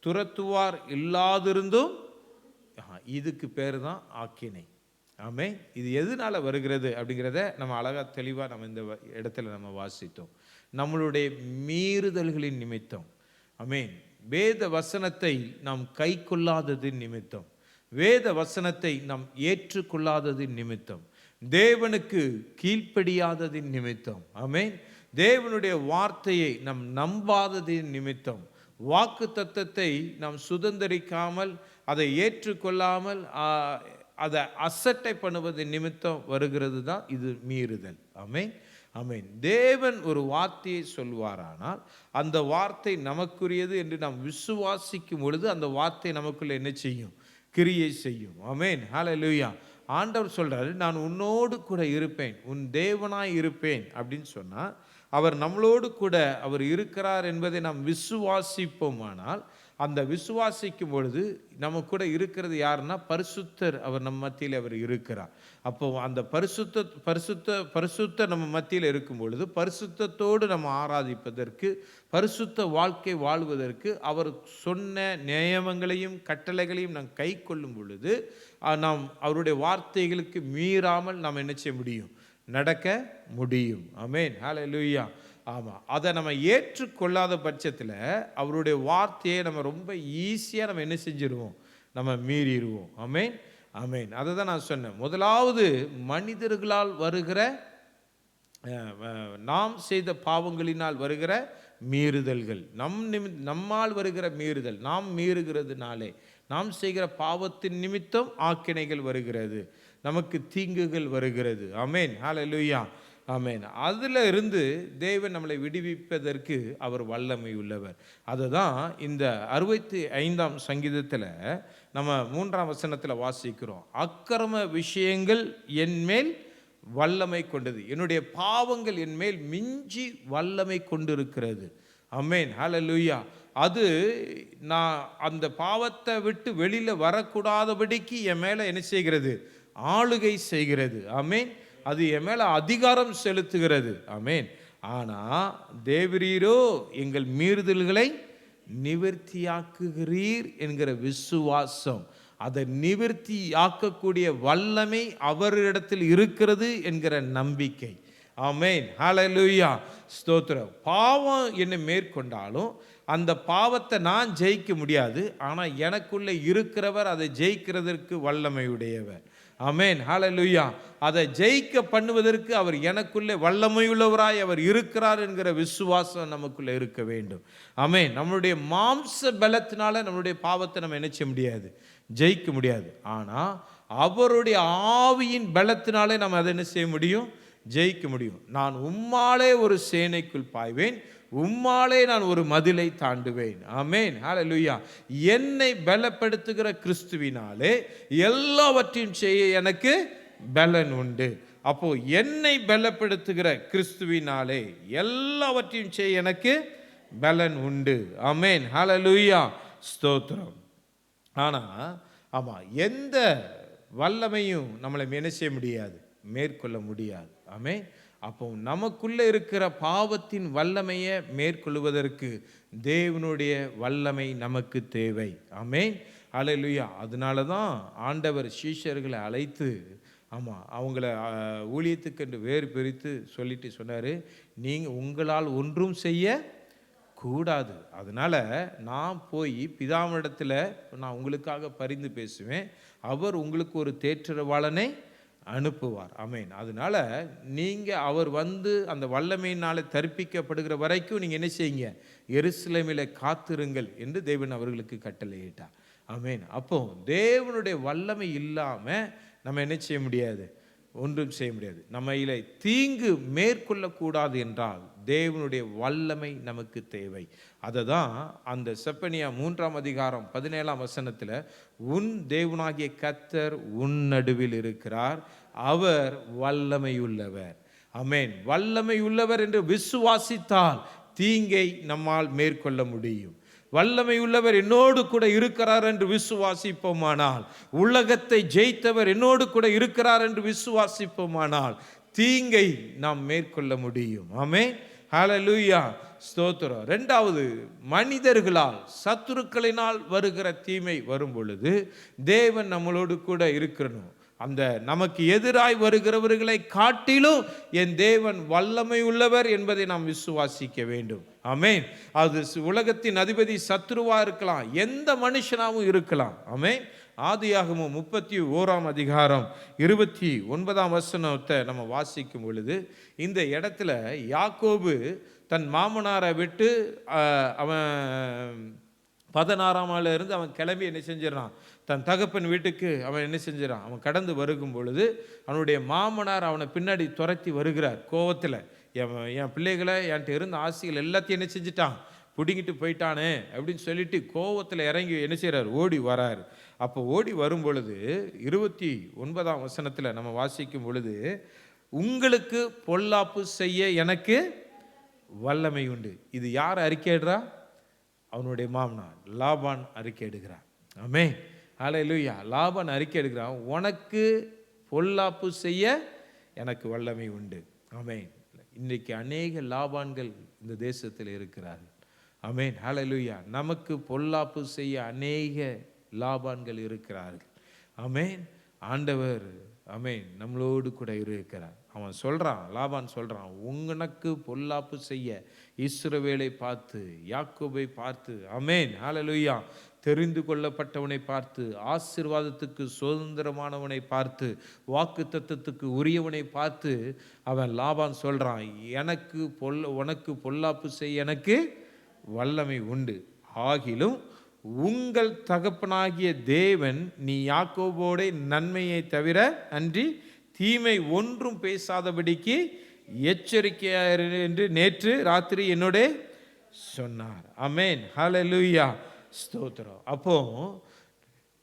துரத்துவார் இல்லாதிருந்தும். இதுக்கு பேர் தான் ஆக்கினை. ஆமே. இது எதனால வருகிறது அப்படிங்கிறத நம்ம அழகா தெளிவாக நம்ம இந்த இடத்துல நம்ம வாசித்தோம். நம்மளுடைய மீறுதல்களின் நிமித்தம். ஆமேன். வேத வசனத்தை நாம் கை கொள்ளாததின் நிமித்தம், வேத வசனத்தை நாம் ஏற்றுக்கொள்ளாததின் நிமித்தம், தேவனுக்கு கீழ்ப்படியாததின் நிமித்தம், ஆமேன், தேவனுடைய வார்த்தையை நாம் நம்பாததின் நிமித்தம், வாக்கு தத்தத்தை நாம் சுதந்திரிக்காமல் அதை ஏற்றுக்கொள்ளாமல் அதை அசட்டை பண்ணுவதன் நிமித்தம் வருகிறது தான் இது மீறுதல். ஆமேன், ஆமேன். தேவன் ஒரு வார்த்தையை சொல்வாரானால் அந்த வார்த்தை நமக்குரியது என்று நாம் விசுவாசிக்கும் பொழுது அந்த வார்த்தை நமக்குள்ள என்ன செய்யும்? கிரியை செய்யும். ஆமேன், ஹல்லேலூயா. ஆண்டவர் சொல்றாரு, நான் உன்னோடு கூட இருப்பேன், உன் தேவனாய் இருப்பேன் அப்படின்னு சொன்னா அவர் நம்மளோடு கூட அவர் இருக்கிறார் என்பதை நாம் விசுவாசிப்போமானால், அந்த விசுவாசிக்கும் பொழுது நம்ம கூட இருக்கிறது யாருன்னா பரிசுத்தர். அவர் நம்ம மத்தியில் அவர் இருக்கிறார். அப்போ அந்த பரிசுத்தர் நம்ம மத்தியில் இருக்கும் பொழுது பரிசுத்தத்தோடு நம்ம ஆராதிப்பதற்கு, பரிசுத்த வாழ்க்கை வாழ்வதற்கு அவர் சொன்ன நியமங்களையும் கட்டளைகளையும் நாம் கை கொள்ளும் பொழுது நாம் அவருடைய வார்த்தைகளுக்கு மீறாமல் நாம் என்ன செய்ய முடியும்? நடக்க முடியும். ஆமேன், ஹல்லேலூயா. ஆமாம், அதை நம்ம ஏற்றுக்கொள்ளாத பட்சத்தில் அவருடைய வார்த்தையை நம்ம ரொம்ப ஈஸியாக நம்ம என்ன செஞ்சிருவோம்? நம்ம மீறிடுவோம். ஆமேன், ஆமேன். அதை தான் நான் சொன்னேன். முதலாவது மனிதர்களால் வருகிற, நாம் செய்த பாவங்களினால் வருகிற மீறுதல்கள், நம்மால் வருகிற மீறுதல், நாம் மீறுகிறதுனாலே நாம் செய்கிற பாவத்தின் நிமித்தம் ஆக்கினைகள் வருகிறது, நமக்கு தீங்குகள் வருகிறது. ஆமேன், ஹல்லேலூயா. ஆமேன். அதில் இருந்து தேவன் நம்மளை விடுவிப்பதற்கு அவர் வல்லமை உள்ளவர். அதுதான் இந்த 65ஆம் சங்கீதத்தில் நம்ம 3ஆம் வசனத்தில் வாசிக்கிறோம். அக்கிரம விஷயங்கள் என்மேல் வல்லமை கொண்டது, என்னுடைய பாவங்கள் என்மேல் மிஞ்சி வல்லமை கொண்டிருக்கிறது. ஆமேன், ஹல்லேலூயா. அது நான் அந்த பாவத்தை விட்டு வெளியில் வரக்கூடாதபடிக்கு என் மேலே என்ன செய்கிறது? ஆளுகை செய்கிறது. ஆமேன். அது என் மேலே அதிகாரம் செலுத்துகிறது. ஆமேன். ஆனால் தேவரீரோ எங்கள் மீறுதல்களை நிவர்த்தியாக்குகிறீர் என்கிற விசுவாசம், அதை நிவர்த்தியாக்கக்கூடிய வல்லமை அவரிடத்தில் இருக்கிறது என்கிற நம்பிக்கை. ஆமேன், ஹல்லேலூயா, ஸ்தோத்திரம். பாவம் என்னை மேற்கொண்டாலும் அந்த பாவத்தை நான் ஜெயிக்க முடியாது. ஆனால் எனக்குள்ளே இருக்கிறவர் அதை ஜெயிக்கிறதற்கு வல்லமையுடையவர். ஆமேன், ஹல்லேலூயா. அதை ஜெயிக்க பண்ணுவதற்கு அவர் எனக்குள்ளே வல்லமையுள்ளவராய் அவர் இருக்கிறார் என்கிற விசுவாசம் நமக்குள்ளே இருக்க வேண்டும். ஆமேன். நம்மளுடைய மாம்ச பலத்தினால நம்மளுடைய பாவத்தை நம்ம என்ன செய்ய முடியாது? ஜெயிக்க முடியாது. ஆனால் அவருடைய ஆவியின் பலத்தினாலே நம்ம அதை என்ன செய்ய முடியும்? ஜெயிக்க முடியும். நான் உம்மாலே ஒரு சேனைக்குள் பாய்வேன், உம்மாலே நான் ஒரு மதிலை தாண்டுவேன். ஆமேன், ஹல்லேலூயா. என்னை பலப்படுத்துகிற கிறிஸ்துவினாலே எல்லாவற்றையும் செய்ய எனக்கு பலன் உண்டு. அப்போ என்னை பலப்படுத்துகிற கிறிஸ்துவினாலே எல்லாவற்றையும் செய்ய எனக்கு பலன் உண்டு. ஆமேன், ஹல்லேலூயா, ஸ்தோத்திரம். ஆனால் ஆமாம், எந்த வல்லமையும் நம்மளை என்ன செய்ய முடியாது? மேற்கொள்ள முடியாது. ஆமேன். அப்போ நமக்குள்ளே இருக்கிற பாவத்தின் வல்லமையை மேற்கொள்வதற்கு தேவனுடைய வல்லமை நமக்கு தேவை. ஆமேன், ஹல்லேலூயா. அதனால தான் ஆண்டவர் சீஷர்களை அழைத்து அவங்கள ஊழியத்துக்கு என்று வேறு பிரித்து சொல்லிட்டு சொன்னார், நீங்கள் உங்களால் ஒன்றும் செய்ய கூடாது. அதனால் நான் போய் பிதாவினிடத்தில் நான் உங்களுக்காக பரிந்து பேசுவேன், அவர் உங்களுக்கு ஒரு தேற்றரவாளனை அனுப்புவார். ஆமேன். அதனால நீங்கள் அவர் வந்து அந்த வல்லமையினால் தரிப்பிக்கப்படுகிற வரைக்கும் நீங்கள் என்ன செய்யுங்க? எருசலேமில் காத்திருங்கள் என்று தேவன் அவர்களுக்கு கட்டளையிட்டார். ஆமேன். அப்போ தேவனுடைய வல்லமை இல்லாமல் நம்ம என்ன செய்ய முடியாது? ஒன்றும் செய்ய முடியாது. நம்மையில தீங்கு மேற்கொள்ளக்கூடாது என்றால் தேவனுடைய வல்லமை நமக்கு தேவை. அதை தான் அந்த செப்பனியா 3ஆம் அதிகாரம் 17ஆம் வசனத்தில், உன் தேவனாகிய கர்த்தர் உன் நடுவில் இருக்கிறார், அவர் வல்லமையுள்ளவர். ஆமென். வல்லமையுள்ளவர் என்று விசுவாசித்தால் தீங்கை நம்மால் மேற்கொள்ள முடியும். வல்லமை உள்ளவர் என்னோடு கூட இருக்கிறார் என்று விசுவாசிப்போமானால், உலகத்தை ஜெயித்தவர் என்னோடு கூட இருக்கிறார் என்று விசுவாசிப்போமானால் தீங்கை நாம் மேற்கொள்ள முடியும். ஆமென். ஹல்லேலூயா. ஸ்தோத்திரம். இரண்டாவது, மனிதர்களால் சத்துருக்களினால் வருகிற தீமை வரும் பொழுது தேவன் நம்மளோடு கூட இருக்கணும். அந்த நமக்கு எதிராய் வருகிறவர்களை காட்டிலும் என் தேவன் வல்லமை உள்ளவர் என்பதை நாம் விசுவாசிக்க வேண்டும். ஆமென். அது உலகத்தின் அதிபதி சத்ருவா இருக்கலாம், எந்த மனுஷனாவும் இருக்கலாம். ஆமென். ஆதியாகமம் 31ஆம் அதிகாரம் 29ஆம் வசனத்தை நம்ம வாசிக்கும் பொழுது, இந்த இடத்துல யாக்கோபு தன் மாமனாரை விட்டு அவன் 16ஆம் நாள்ல இருந்து அவன் கிளம்பி என்ன செஞ்சிடறான், தன் தகப்பன் வீட்டுக்கு அவன் என்ன செஞ்சிடறான். அவன் கடந்து வருகும் பொழுது அவனுடைய மாமனார் அவனை பின்னாடி துரத்தி வருகிறார். கோவத்தில் என் பிள்ளைகளை என்கிட்ட இருந்த ஆசைகள் எல்லாத்தையும் என்ன செஞ்சிட்டான், பிடிங்கிட்டு போயிட்டானே அப்படின்னு சொல்லிட்டு கோவத்தில் இறங்கி என்ன செய்கிறார், ஓடி வராரு. அப்போ ஓடி வரும் பொழுது 29ஆம் வசனத்தில் நம்ம வாசிக்கும் பொழுது, உங்களுக்கு பொல்லாப்பு செய்ய எனக்கு வல்லமை உண்டு. இது யார் அறிக்கையிடுறா? அவனுடைய மாமனார் லாபான் அறிக்கை எடுக்கிறான். ஆமென். ஹல்லேலூயா. லாபான் அறிக்கை எடுக்கிறான், உனக்கு பொல்லாப்பு செய்ய எனக்கு வல்லமை உண்டு. ஆமென். இன்றைக்கு அநேக லாபான்கள் இந்த தேசத்தில் இருக்கிறார்கள். ஆமென். ஹல்லேலூயா. நமக்கு பொல்லாப்பு செய்ய அநேக லாபான்கள் இருக்கிறார்கள். ஆமென். ஆண்டவர் ஆமென் நம்மளோடு கூட இருக்கிறார். அவன் சொல்றான், லாபான் சொல்றான், உனக்கு பொல்லாப்பு செய்ய இஸ்ரவேலை பார்த்து, யாக்கோபை பார்த்து, ஆமென் ஹல்லேலூயா, தெரிந்து கொள்ளப்பட்டவனை பார்த்து, ஆசீர்வாதத்துக்கு சுதந்திரமானவனை பார்த்து, வாக்கு தத்தத்துக்கு உரியவனை பார்த்து அவன் லாபான் சொல்றான், உனக்கு பொல்லாப்பு செய்ய எனக்கு வல்லமை உண்டு. ஆகிலும் உங்கள் தகப்பனாகிய தேவன் நீ யாக்கோபோட நன்மையை தவிர அன்றி தீமை ஒன்றும் பேசாதபடிக்கு எச்சரிக்கையாயிரு என்று நேற்று ராத்திரி என்னோட சொன்னார். ஆமென். ஹல்லேலூயா. ஸ்தோத்திரம். அப்போ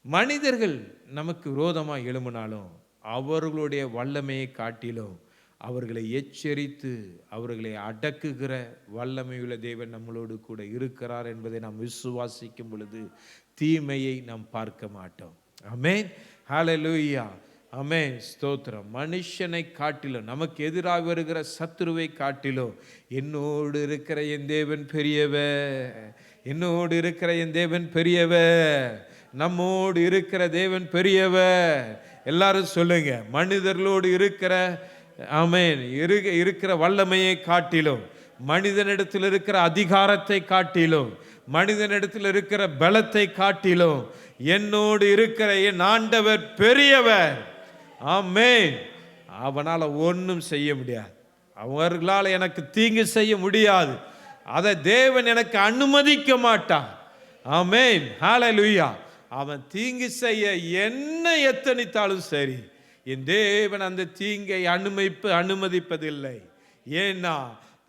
மனிதர்கள் நமக்கு விரோதமாக எழும்பினாலும் அவர்களுடைய வல்லமையை காட்டிலும் அவர்களை எச்சரித்து அவர்களை அடக்குகிற வல்லமையுள்ள தேவன் நம்மளோடு கூட இருக்கிறார் என்பதை நாம் விசுவாசிக்கும் பொழுது தீமையை நாம் பார்க்க மாட்டோம். ஆமென். ஹல்லேலூயா. ஆமென். ஸ்தோத்திரம். மனுஷனை காட்டிலும், நமக்கு எதிராக வருகிற சத்துருவை காட்டிலும் என்னோடு இருக்கிற என் தேவன் பெரியவர், என்னோடு இருக்கிற என் தேவன் பெரியவர், நம்மோடு இருக்கிற தேவன் பெரியவர். எல்லாரும் சொல்லுங்க, மனிதர்களோடு இருக்கிற ஆமென் இருக்கிற வல்லமையை காட்டிலும், மனிதனிடத்தில் இருக்கிற அதிகாரத்தை காட்டிலும், மனிதனிடத்தில் இருக்கிற பலத்தை காட்டிலும் என்னோடு இருக்கிற என் ஆண்டவர் பெரியவர். ஆமென். அவனால் ஒன்றும் செய்ய முடியாது, அவர்களால் எனக்கு தீங்கு செய்ய முடியாது, அதை தேவன் எனக்கு அனுமதிக்க மாட்டான். ஆமென். ஹல்லேலூயா. அவன் தீங்கு செய்ய என்ன எத்தனித்தாலும் சரி, என் தேவன் அந்த தீங்கை அனுமதிப்பதில்லை. ஏன்னா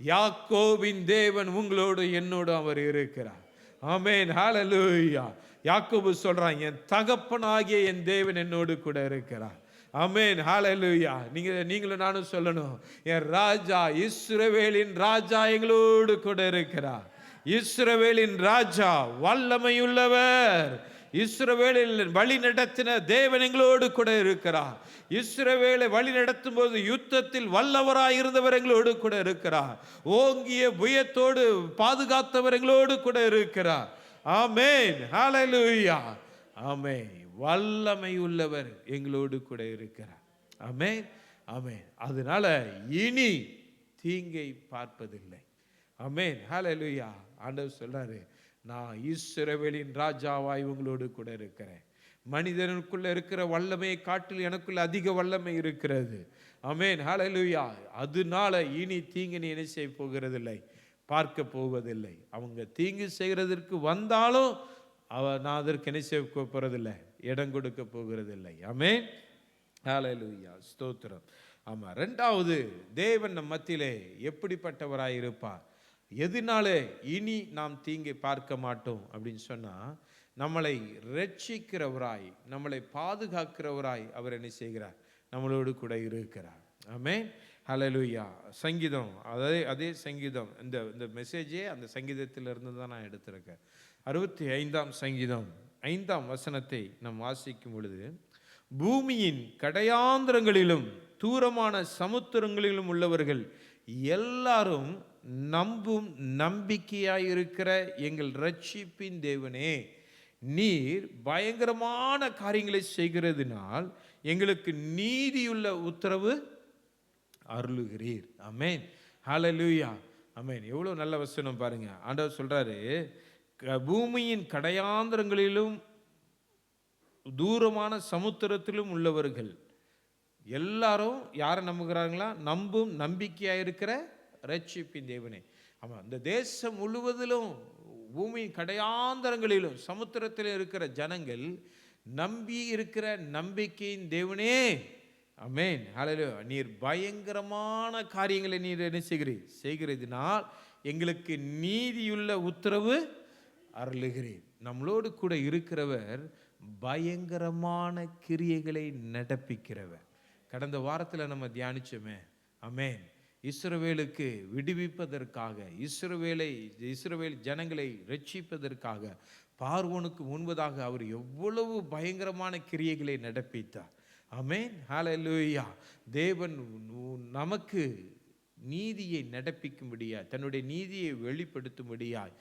யாக்கோபின் தேவன் உங்களோடு என்னோடு அவர் இருக்கிறார். ஆமென். ஹல்லேலூயா. யாக்கோபு சொல்றான், என் தகப்பனாகிய என் தேவன் என்னோடு கூட இருக்கிறார். ஆமென். ஹல்லேலூயா. நீங்களும் நானும் சொல்லணும், என் ராஜா இஸ்ரவேலின் ராஜா எங்களோடு கூட இருக்கிறார். இஸ்ரவேலின் ராஜா வல்லமையுள்ளவர். இஸ்ரவேலில் வழி நடத்தின தேவன் எங்களோடு கூட இருக்கிறார். இஸ்ரவேலை வழி நடத்தும் போது யுத்தத்தில் வல்லவராய் இருந்தவர் எங்களோடு கூட இருக்கிறார். ஓங்கிய புயத்தோடு பாதுகாத்தவர் எங்களோடு கூட இருக்கிறார். ஆமென். ஹல்லேலூயா. ஆமென். வல்லமை உள்ளவர் எங்களோடு கூட இருக்கிறார். ஆமென். ஆமென். அதனால இனி தீங்கை பார்ப்பதில்லை. ஆமென். ஹல்லேலூயா. ஆண்டவர் சொல்றாரு, நான் இஸ்ரவேலின் ராஜாவாய் உங்களோடு கூட இருக்கிறேன். மனிதனுக்குள்ள இருக்கிற வல்லமையை காட்டில் எனக்குள்ள அதிக வல்லமை இருக்கிறது. ஆமென். ஹல்லேலூயா. அதனால இனி தீங்கு நீ என்ன செய்ய போகிறதில்லை, பார்க்க போவதில்லை. அவங்க தீங்கு செய்கிறதற்கு வந்தாலும் நான் அதற்கு என்ன செய்ய போறதில்லை, இடம் கொடுக்க போகிறதில்லை. ஆமென். ஹல்லேலூயா, ஸ்தோத்திரம். ஆமா, ரெண்டாவது, தேவன் நம் மத்தியிலே எப்படிப்பட்டவராய் இருப்பார், எதனாலே இனி நாம் தீங்கை பார்க்க மாட்டோம் அப்படின்னு சொன்னா, நம்மளை ரட்சிக்கிறவராய், நம்மளை பாதுகாக்கிறவராய் அவர் என்ன செய்கிறார், நம்மளோடு கூட இருக்கிறார். ஆமென், ஹல்லேலூயா. சங்கீதம், அதே சங்கீதம், இந்த மெசேஜே அந்த சங்கீதத்திலிருந்து தான் நான் எடுத்திருக்கேன். 65ஆம் சங்கீதம் 5ஆம் வசனத்தை நாம் வாசிக்கும் பொழுது, பூமியின் கடையாந்திரங்களிலும் தூரமான சமுத்திரங்களிலும் உள்ளவர்கள் எல்லாரும் நம்பும் நம்பிக்கையாயிருக்கிற எங்கள் ரட்சிப்பின் தேவனே, நீர் பயங்கரமான காரியங்களை செய்கிறதினால் எங்களுக்கு நீதியுள்ள உத்தரவு அருளுகிறீர். ஆமென், ஹல்லேலூயா, ஆமென். எவ்வளோ நல்ல வசனம் பாருங்க. ஆண்டவர் சொல்றாரு, பூமியின் கடையாந்திரங்களிலும் தூரமான சமுத்திரத்திலும் உள்ளவர்கள் எல்லாரும் யாரை நம்புகிறாங்களா, நம்பும் நம்பிக்கையாக இருக்கிற ரட்சிப்பின் தேவனே. ஆமாம், இந்த தேசம் முழுவதிலும் பூமியின் கடையாந்தரங்களிலும் சமுத்திரத்தில் இருக்கிற ஜனங்கள் நம்பி இருக்கிற நம்பிக்கையின் தேவனே. ஆமென், ஹல்லேலூயா. நீர் பயங்கரமான காரியங்களை நீர் என்ன செய்கிறதினால் எங்களுக்கு நீதியுள்ள உத்தரவு அருளுகிறீர். நம்மளோடு கூட இருக்கிறவர் பயங்கரமான கிரியைகளை நடப்பிக்கிறவர். கடந்த வாரத்தில் நம்ம தியானிச்சோமே, ஆமென். இஸ்ரவேலுக்கு விடுவிப்பதற்காக, இஸ்ரவேல் ஜனங்களை ரட்சிப்பதற்காக பார்வோனுக்கு முன்பதாக அவர் எவ்வளவு பயங்கரமான கிரியைகளை நடப்பித்தார். ஆமென், ஹல்லேலூயா. தேவன் நமக்கு நீதியை நடப்பிக்கும்படியாய், தன்னுடைய நீதியை வெளிப்படுத்தும்படியாய்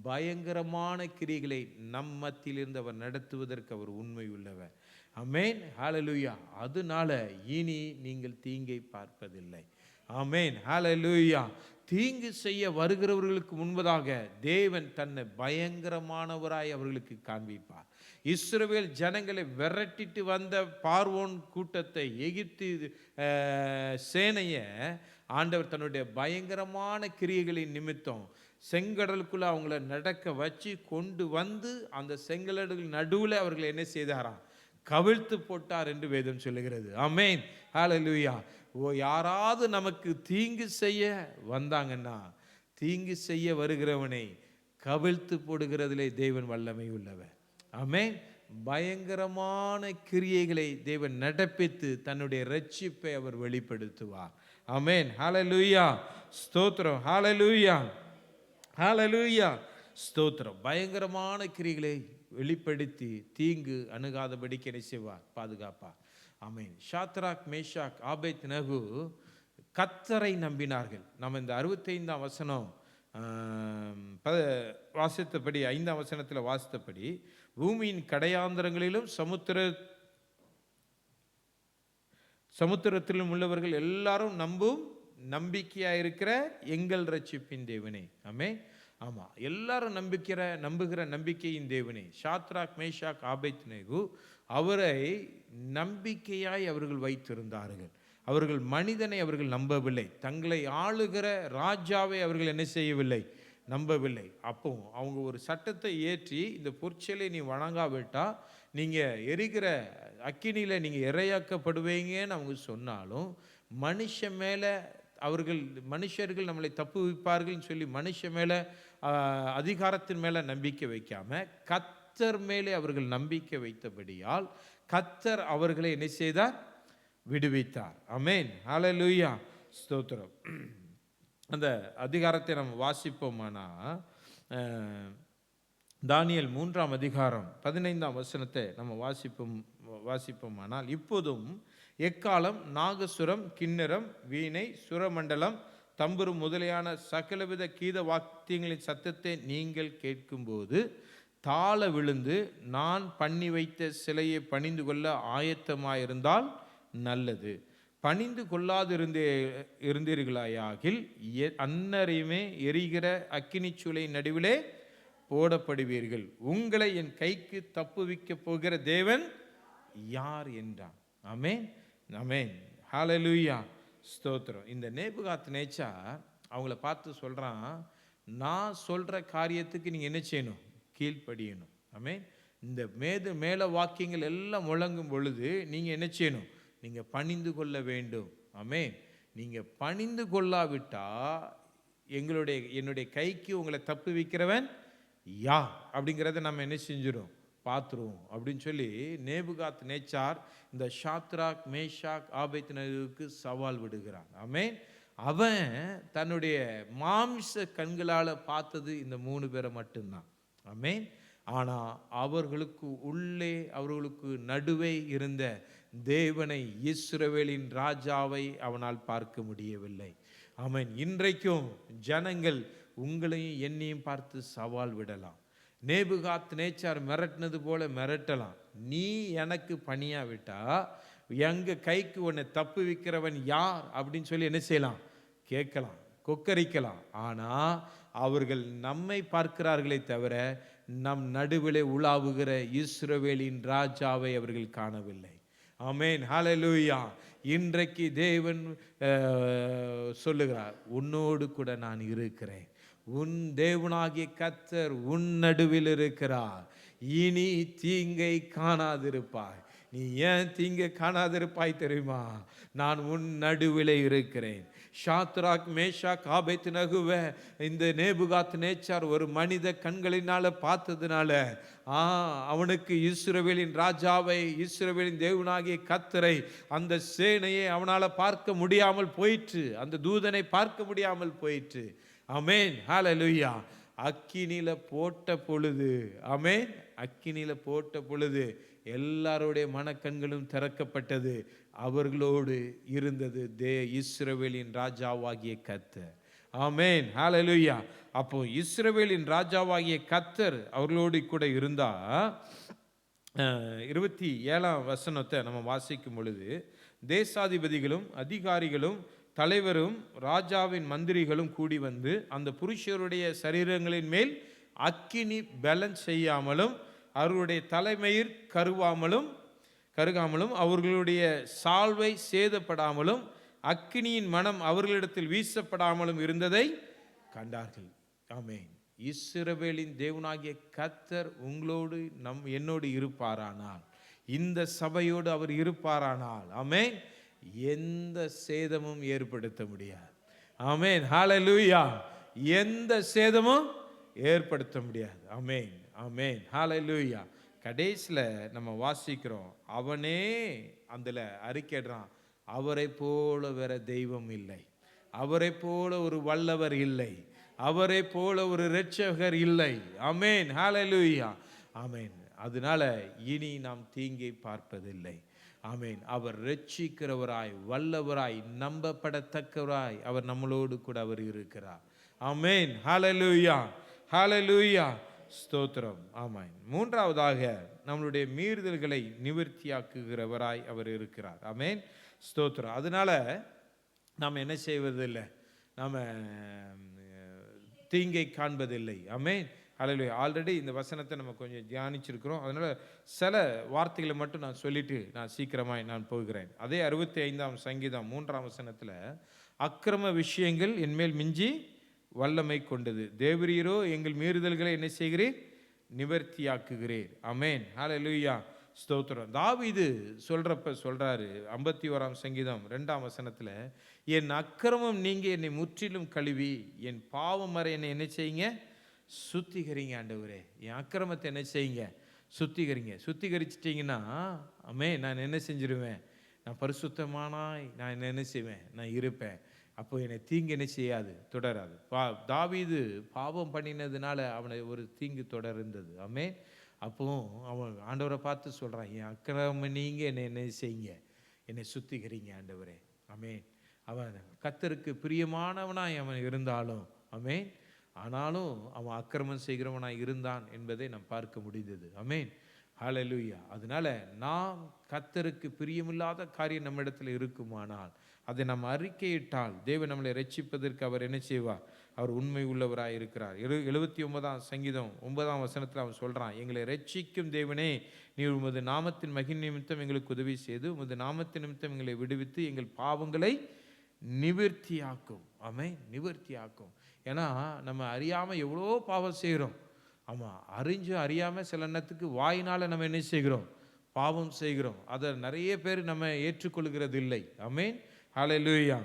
பயங்கரமான கிரியைகளை நம் மத்தியிலிருந்து அவர் நடத்துவதற்கு அவர் உண்மை உள்ளவர். ஆமென், ஹல்லேலூயா. அதனால இனி நீங்கள் தீங்கை பார்ப்பதில்லை. ஆமென், ஹல்லேலூயா. தீங்கு செய்ய வருகிறவர்களுக்கு முன்பதாக தேவன் தன்னை பயங்கரமானவராய் அவர்களுக்கு காண்பிப்பார். இஸ்ரவேல் ஜனங்களை விரட்டிட்டு வந்த பார்வோன் கூட்டத்தை, எகிப்து சேனையை ஆண்டவர் தன்னுடைய பயங்கரமான கிரியைகளின் நிமித்தம் செங்கடலுக்குள்ள அவங்கள நடக்க வச்சு கொண்டு வந்து அந்த செங்கடலுக்கு நடுவில் அவர்களை என்ன செய்தாராம், கவிழ்த்து போட்டார் என்று வேதம் சொல்லுகிறது. ஆமென், ஹல்லேலூயா. யாராவது நமக்கு தீங்கு செய்ய வந்தாங்கன்னா, தீங்கு செய்ய வருகிறவனை கவிழ்த்து போடுகிறதிலே தேவன் வல்லமை உள்ளவர். ஆமென். பயங்கரமான கிரியைகளை தேவன் நடப்பித்து தன்னுடைய ரட்சிப்பை அவர் வெளிப்படுத்துவார். ஆமென், ஹல்லேலூயா, ஸ்தோத்திரம், ஹல்லேலூயா, ஹல்லேலூயா, ஸ்தோத்திரம். பயங்கரமான கிரியைகளை வெளிப்படுத்தி தீங்கு அணுகாதபடிக்கு என்ன செய்வார், பாதுகாப்பார். ஆமென். ஷாத்ராக், மேஷாக், ஆபேத்நேகோ கர்த்தரை நம்பினார்கள். நம்ம இந்த 65ஆம் வசனம் வாசித்தபடி, 5ஆம் வசனத்தில் வாசித்தபடி, பூமியின் கடையாந்தரங்களிலும் சமுத்திரத்திலும் உள்ளவர்கள் எல்லாரும் நம்பும் நம்பிக்கையாக இருக்கிற எங்கள் ரட்சிப்பின் தேவனே. ஆமென். ஆமாம், எல்லாரும் நம்புகிற நம்பிக்கையின் தேவனே. ஷாத்ராக், மேஷாக், ஆபேத்நேகோ அவரை நம்பிக்கையாய் அவர்கள் வைத்திருந்தார்கள். அவர்கள் மனிதனை அவர்கள் நம்பவில்லை. தங்களை ஆளுகிற ராஜாவை அவர்கள் என்ன செய்யவில்லை, நம்பவில்லை. அப்போ அவங்க ஒரு சட்டத்தை ஏற்றி, இந்த பொற்செயலை நீ வணங்காவிட்டா நீங்கள் எரிகிற அக்கினியில் நீங்கள் இரையாக்கப்படுவீங்கன்னு அவங்க சொன்னாலும், மனுஷர்கள் நம்மளை தப்பு வைப்பார்கள்னு சொல்லி மனுஷன் மேலே, அதிகாரத்தின் மேலே நம்பிக்கை வைக்காம கர்த்தர் மேலே அவர்கள் நம்பிக்கை வைத்தபடியால் கர்த்தர் அவர்களை என்ன செய்தார், விடுவித்தார். ஆமென், ஹல்லேலூயா, ஸ்தோத்திரம். அந்த அதிகாரத்தை நம்ம வாசிப்போமானா, தானியேல் 3ஆம் அதிகாரம் 15ஆம் வசனத்தை நம்ம வாசிப்போமானால், இப்போதும் எக்காலம், நாகசுரம், கிண்ணரம், வீணை, சுரமண்டலம், தம்புரு முதலியான சகலவித கீத வாத்தியங்களின் சத்தத்தை நீங்கள் கேட்கும்போது தாழ விழுந்து நான் பண்ணி வைத்த சிலையை பணிந்து கொள்ள ஆயத்தமாயிருந்தால் நல்லது. பணிந்து கொள்ளாதிருந்தீர்களாயாகில் அன்னரையுமே எரிகிற அக்கினிச்சூளை நடுவிலே போடப்படுவீர்கள். உங்களை என் கைக்கு தப்புவிக்க போகிற தேவன் யார் என்றான். ஆமென், ஆமென், ஹல்லேலூயா, ஸ்தோத்திரம். இந்த நேபுகாத்நேச்சார் அவங்கள பார்த்து சொல்கிறான், நான் சொல்கிற காரியத்துக்கு நீங்கள் என்ன செய்யணும், கீழ்ப்படியணும். ஆமென். இந்த மேல வாக்கியங்கள் எல்லாம் முழங்கும் பொழுது நீங்கள் என்ன செய்யணும், நீங்கள் பணிந்து கொள்ள வேண்டும். ஆமென். நீங்கள் பணிந்து கொள்ளாவிட்டா என்னுடைய கைக்கு உங்களை தப்பு வைக்கிறவன் யார் அப்படிங்கிறத நம்ம என்ன செஞ்சிடும், பார்த்துருவோம் அப்படின்னு சொல்லி நேபுகாத் நேச்சார் இந்த ஷாத்ராக் மேஷாக் ஆபேத்நேகோவுக்கு சவால் விடுகிறான். ஆமென். அவன் தன்னுடைய மாம்ச கண்களால் பார்த்தது இந்த 3 பேரை மட்டும்தான். ஆமென். ஆனால் அவர்களுக்கு நடுவே இருந்த தேவனை, இஸ்ரவேலின் ராஜாவை அவனால் பார்க்க முடியவில்லை. ஆமென். இன்றைக்கும் ஜனங்கள் உங்களையும் என்னையும் பார்த்து சவால் விடலாம். நேபுகாத் நேச்சார் மிரட்டினது போல மிரட்டலாம். நீ எனக்கு பணியா விட்டா எங்க கைக்கு உன்னை தப்பு வைக்கிறவன் யார் அப்படின்னு சொல்லி என்ன செய்யலாம், கேட்கலாம், கொக்கரிக்கலாம். ஆனால் அவர்கள் நம்மை பார்க்கிறார்களே தவிர நம் நடுவிலே உலாவுகிற இஸ்ரவேலின் ராஜாவை அவர்கள் காணவில்லை. ஆமென். ஹல்லேலூயா. இன்றைக்கு தேவன் சொல்லுகிறார், உன்னோடு கூட நான் இருக்கிறேன். உன் தேவனாகிய கர்த்தர் உன் நடுவில் இருக்கிறார். இனி தீங்கை காணாதிருப்பாய். நீ ஏன் தீங்கை காணாதிருப்பாய் தெரியுமா? நான் உன் நடுவிலே இருக்கிறேன். ஷாத்ராக் மேஷாக் ஆபேத்நேகோவை இந்த நேபுகாத் நேச்சார் ஒரு மனித கண்களினால பார்த்ததுனால அவனுக்கு இஸ்ரவேலின் ராஜாவை, இஸ்ரவேலின் தேவனாகிய கர்த்தரை, அந்த சேனையை அவனால் பார்க்க முடியாமல் போயிற்று. அந்த தூதனை பார்க்க முடியாமல் போயிற்று. ஆமென். ஹல்லேலூயா. அக்கினியில போட்ட பொழுது, ஆமென், அக்கினியில போட்ட பொழுது எல்லாருடைய மனக்கண்களும் திறக்கப்பட்டது. அவர்களோடு இருந்தது இஸ்ரவேலின் ராஜாவாகிய கர்த்தர். ஆமென். ஹல்லேலூயா. அப்போ இஸ்ரவேலின் ராஜாவாகிய கர்த்தர் அவர்களோடு கூட இருந்தா 27ஆம் வசனத்தை நம்ம வாசிக்கும் பொழுது, தேசாதிபதிகளும் அதிகாரிகளும் தலைவரும் ராஜாவின் மந்திரிகளும் கூடி வந்து அந்த புருஷருடைய சரீரங்களின் மேல் அக்கினி பலன் செய்யாமலும் அவர்களுடைய தலைமயிர் கருகாமலும் அவர்களுடைய சால்வை சேதப்படாமலும் அக்கினியின் மனம் அவர்களிடத்தில் வீசப்படாமலும் இருந்ததை கண்டார்கள். ஆமென். இஸ்ரவேலின் தேவனாகிய கர்த்தர் உங்களோடு என்னோடு இருப்பாரானால், இந்த சபையோடு அவர் இருப்பாரானால், ஆமென், எந்த சேதமும் ஏற்படுத்த முடியாது. ஆமென். ஹல்லேலூயா. எந்த சேதமும் ஏற்படுத்த முடியாது. ஆமென். ஆமென். ஹல்லேலூயா. கடைசியில் நம்ம வாசிக்கிறோம், அவனே அதில் அறிக்கைடுறான், அவரை போல வேற தெய்வம் இல்லை, அவரை போல ஒரு வல்லவர் இல்லை, அவரை போல ஒரு இரட்சகர் இல்லை. ஆமென். ஹல்லேலூயா. ஆமென். அதனால இனி நாம் தீங்கை பார்ப்பதில்லை. ஆமென். அவர் இரட்சிக்கிறவராய், வல்லவராய், நம்பப்படத்தக்கவராய் அவர் நம்மளோடு கூட அவர் இருக்கிறார். ஆமென். ஹல்லேலூயா. ஹல்லேலூயா. ஸ்தோத்திரம். ஆமென். மூன்றாவதாக நம்மளுடைய மீறுதல்களை நிவர்த்தியாக்குகிறவராய் அவர் இருக்கிறார். ஆமென். ஸ்தோத்திரம். அதனால நாம் என்ன செய்வதில்லை, நாம் தீங்கை காண்பதில்லை. ஆமென். ஹல்லேலூயா. ஆல்ரெடி இந்த வசனத்தை நம்ம கொஞ்சம் தியானிச்சிருக்கிறோம். அதனால் சில வார்த்தைகளை மட்டும் நான் சொல்லிட்டு நான் சீக்கிரமாய் நான் போகிறேன். அதே 65ஆம் சங்கீதம் 3ஆம் வசனத்தில், அக்கிரம விஷயங்கள் என்மேல் மிஞ்சி வல்லமை கொண்டது, தேவரீரோ எங்கள் மீறுதல்களை என்ன செய்கிறீர், நிவர்த்தியாக்குகிறீர். ஆமென். ஹல்லேலூயா. ஸ்தோத்திரம். தாவீது சொல்றாரு 51ஆம் சங்கீதம் 2ஆம் வசனத்தில், என் அக்கிரமம் நீங்க என்னை முற்றிலும் கழுவி என் பாவம் வரை என்னை என்ன செய்யுங்க, சுத்திகரிங்க ஆண்டவரே. என் அக்கிரமத்தை என்ன செய்யுங்க, சுத்திகரிங்க. சுத்திகரிச்சிட்டிங்கன்னா ஆமென், நான் என்ன செஞ்சிருவேன், நான் பரிசுத்தமானாய் நான் என்ன செய்வேன், நான் இருப்பேன். அப்போ என்னை தீங்கு என்ன செய்யாது, தொடராது. தாவீது பாவம் பண்ணினதுனால அவனை ஒரு தீங்கு தொடர்ந்தது. ஆமென். அப்போ அவன் ஆண்டவரை பார்த்து சொல்கிறான், என் அக்கிரமம் நீங்கள் என்னை என்ன செய்யுங்க, என்னை சுத்திகரிங்க ஆண்டவரே. ஆமென். அவன் கர்த்தருக்கு பிரியமானவனாய் அவன் இருந்தாலும், ஆமென், ஆனாலும் அவன் அக்கிரமம் செய்கிறவனாய் இருந்தான் என்பதை நாம் பார்க்க முடிந்தது. ஆமென். ஹல்லேலூயா. அதனால நாம் கர்த்தருக்கு பிரியமில்லாத காரியம் நம்ம இடத்துல இருக்குமானால் அதை நம்ம அறிக்கையிட்டால் தேவன் நம்மளை ரட்சிப்பதற்கு அவர் என்ன செய்வார், அவர் உண்மை உள்ளவராக இருக்கிறார். 79ஆம் சங்கீதம் 9ஆம் வசனத்தில் அவன் சொல்கிறான், எங்களை ரட்சிக்கும் தேவனே, நீ உமது நாமத்தின் மகிமை நிமித்தம் எங்களுக்கு உதவி செய்து உமது நாமத்தின் நிமித்தம் எங்களை விடுவித்து எங்கள் பாவங்களை நிவர்த்தியாக்கும். ஆமென். நிவர்த்தியாக்கும். ஏன்னா நம்ம அறியாமல் எவ்வளோ பாவம் செய்கிறோம். ஆமாம், அறிஞ்சும் அறியாமல் சில நேரத்துக்கு வாயினால் நம்ம என்ன செய்கிறோம், பாவம் செய்கிறோம். அதை நிறைய பேர் நம்ம ஏற்றுக்கொள்கிறது இல்லை. ஆமென், ஹல்லேலூயா.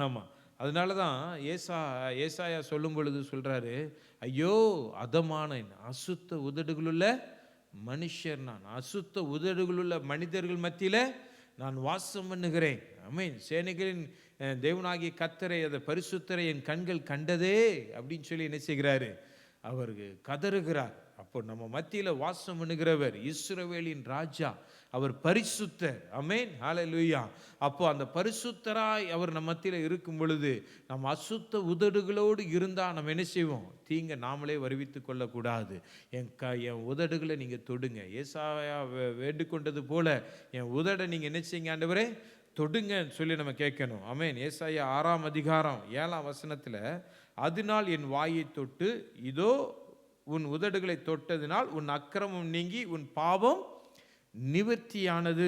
ஆமாம், அதனால தான் ஏசாயா சொல்லும் பொழுது சொல்கிறாரு, ஐயோ அதமானேன், அசுத்த உதடுகளுள்ள மனுஷர் நான், அசுத்த உதடுகளுள்ள மனிதர்கள் மத்தியில் நான் வாசம் பண்ணுகிறேன். ஆமென். சேனைகளின் தேவனாகிய கர்த்தரை, அந்த பரிசுத்தரை என் கண்கள் கண்டதே அப்படின்னு சொல்லி என்ன செய்கிறாரு, அவருக்கு கதறுகிறார். அப்போ நம்ம மத்தியில் வாசம் பண்ணுகிறவர் இஸ்ரவேலின் ராஜா, அவர் பரிசுத்தர். ஆமென், ஹல்லேலூயா. அப்போ அந்த பரிசுத்தராய் அவர் நம்ம மத்தியில் இருக்கும் பொழுது நம்ம அசுத்த உதடுகளோடு இருந்தால் நம்ம என்ன செய்வோம், தீங்க நாமளே வருவித்து கொள்ளக்கூடாது. என் உதடுகளை நீங்கள் தொடுங்க. ஏசாயா வேண்டிக்கொண்டது போல என் உதடை நீங்கள் என்ன செய்யுங்க ஆண்டவரே, தொடுங்கன்னு சொல்லி நம்ம கேட்கணும். ஆமென். ஏசாயா 6ஆம் அதிகாரம் 7ஆம் வசனத்தில், அதனால் என் வாயை தொட்டு இதோ உன் உதடுகளை தொட்டதினால் உன் அக்கிரமம் நீங்கி உன் பாவம் நிவர்த்தியானது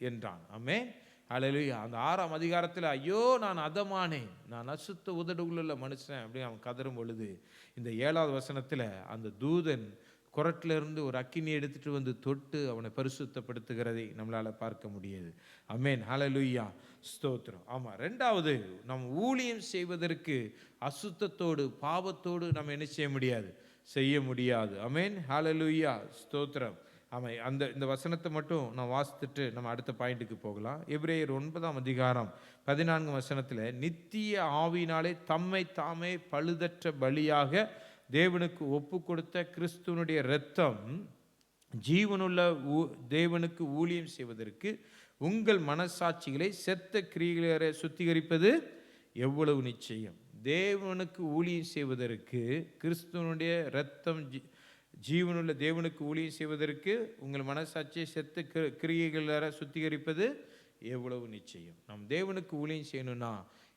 என்றான். ஆமென், ஹல்லேலூயா. அந்த 6ஆம் அதிகாரத்தில் ஐயோ நான் அதமானேன், நான் அசுத்த உதடுகளுள்ள மனுஷன் அப்படின்னு அவன் கதறும் பொழுது, இந்த 7ஆவது வசனத்தில் அந்த தூதன் குரட்டிலிருந்து ஒரு அக்கினி எடுத்துட்டு வந்து தொட்டு அவனை பரிசுத்தப்படுத்துகிறதை நம்மளால் பார்க்க முடியுது. ஆமென், ஹல்லேலூயா, ஸ்தோத்திரம். ஆமாம், ரெண்டாவது, நம் ஊழியம் செய்வதற்கு அசுத்தத்தோடு பாவத்தோடு நம்ம என்ன செய்ய முடியாது, செய்ய முடியாது. ஆமென், ஹல்லேலூயா, ஸ்தோத்திரம். ஆமாம், இந்த வசனத்தை மட்டும் நான் வாசித்துட்டு நம்ம அடுத்த பாயிண்ட்டுக்கு போகலாம். எபிரேயர் 9ஆம் அதிகாரம் 14 வசனத்தில், நித்திய ஆவியினாலே தம்மை தாமே பழுதற்ற பலியாக தேவனுக்கு ஒப்பு கொடுத்த கிறிஸ்துவனுடைய இரத்தம் ஜீவனுள்ள தேவனுக்கு ஊழியம் செய்வதற்கு உங்கள் மனசாட்சிகளை செத்த கிரியைகளை சுத்திகரிப்பது எவ்வளவு நிச்சயம். தேவனுக்கு ஊழியம் செய்வதற்கு கிறிஸ்துவனுடைய இரத்தம் ஜீவனுள்ள தேவனுக்கு ஊழியம் செய்வதற்கு உங்கள் மனசாட்சியை செத்த கிரியைகளை சுத்திகரிப்பது எவ்வளவு நிச்சயம். நம் தேவனுக்கு ஊழியம் செய்யணும்னா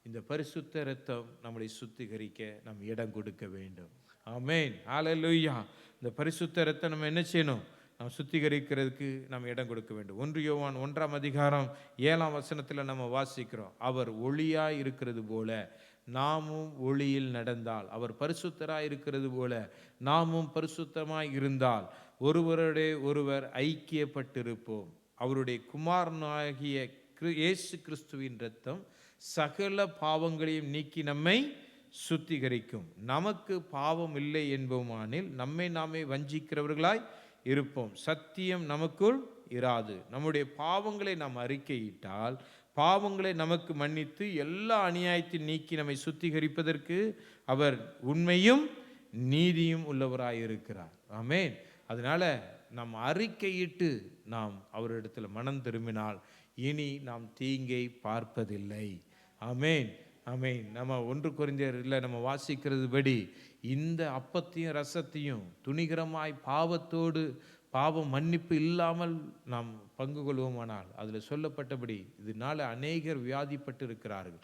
இந்த பரிசுத்த இரத்தம் நம்மளை சுத்திகரிக்க நம் இடம் கொடுக்க வேண்டும். ஆமென், ஹல்லேலூயா. இந்த பரிசுத்த இரத்தம் நம்ம என்ன செய்யணும், நம்ம சுத்திகரிக்கிறதுக்கு நம்ம இடம் கொடுக்க வேண்டும். 1 யோவான் 1ஆம் அதிகாரம் 7ஆம் வசனத்தில் நம்ம வாசிக்கிறோம், அவர் ஒளியாய் இருக்கிறது போல நாமும் ஒளியில் நடந்தால், அவர் பரிசுத்தராய் இருக்கிறது போல நாமும் பரிசுத்தமாய் இருந்தால் ஒருவருடைய ஒருவர் ஐக்கியப்பட்டிருப்போம். அவருடைய குமாரனாகிய இயேசு கிறிஸ்துவின் இரத்தம் சகல பாவங்களையும் நீக்கி நம்மை சுத்திகரிக்கும். நமக்கு பாவம் இல்லை என்போமானில் நம்மை நாமே வஞ்சிக்கிறவர்களாய் இருப்போம், சத்தியம் நமக்குள் இராது. நம்முடைய பாவங்களை நாம் அறிக்கையிட்டால் பாவங்களை நமக்கு மன்னித்து எல்லா அநியாயத்தையும் நீக்கி நம்மை சுத்திகரிப்பதற்கு அவர் உண்மையும் நீதியும் உள்ளவராய் இருக்கிறார். ஆமென். அதனால நாம் அறிக்கையிட்டு நாம் அவரிடத்தில் மனம் திரும்பினால் இனி நாம் தீங்கை பார்ப்பதில்லை. ஆமென், ஆமென். நம்ம 1 கொரிந்தியரில் நம்ம வாசிக்கிறது படி இந்த அப்பத்தையும் ரசத்தையும் துணிகரமாய் பாவத்தோடு பாவம் மன்னிப்பு இல்லாமல் நாம் பங்கு கொள்வோமானால் அதில் சொல்லப்பட்டபடி இதனால் அநேகர் வியாதிப்பட்டு இருக்கிறார்கள்,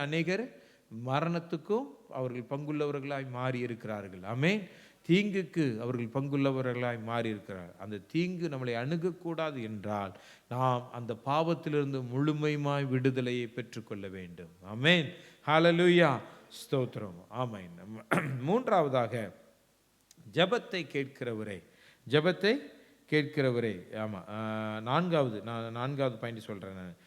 அநேகர் மரணத்துக்கும் அவர்கள் பங்குள்ளவர்களாய் மாறி இருக்கிறார்கள். ஆமென். தீங்குக்கு அவர்கள் பங்குள்ளவர்களாய் மாறி இருக்கிறார். அந்த தீங்கு நம்மளை அணுகக்கூடாது என்றால் நாம் அந்த பாவத்திலிருந்து முழுமையாய் விடுதலையை பெற்றுக்கொள்ள வேண்டும். ஆமென், ஹல்லேலூயா, ஸ்தோத்திரம். ஆமென். மூன்றாவதாக ஜெபத்தை கேட்கிறவரே, ஜெபத்தை கேட்கிறவரே. ஆமாம், நான்காவது பாயிண்ட் சொல்கிறேன் நான்.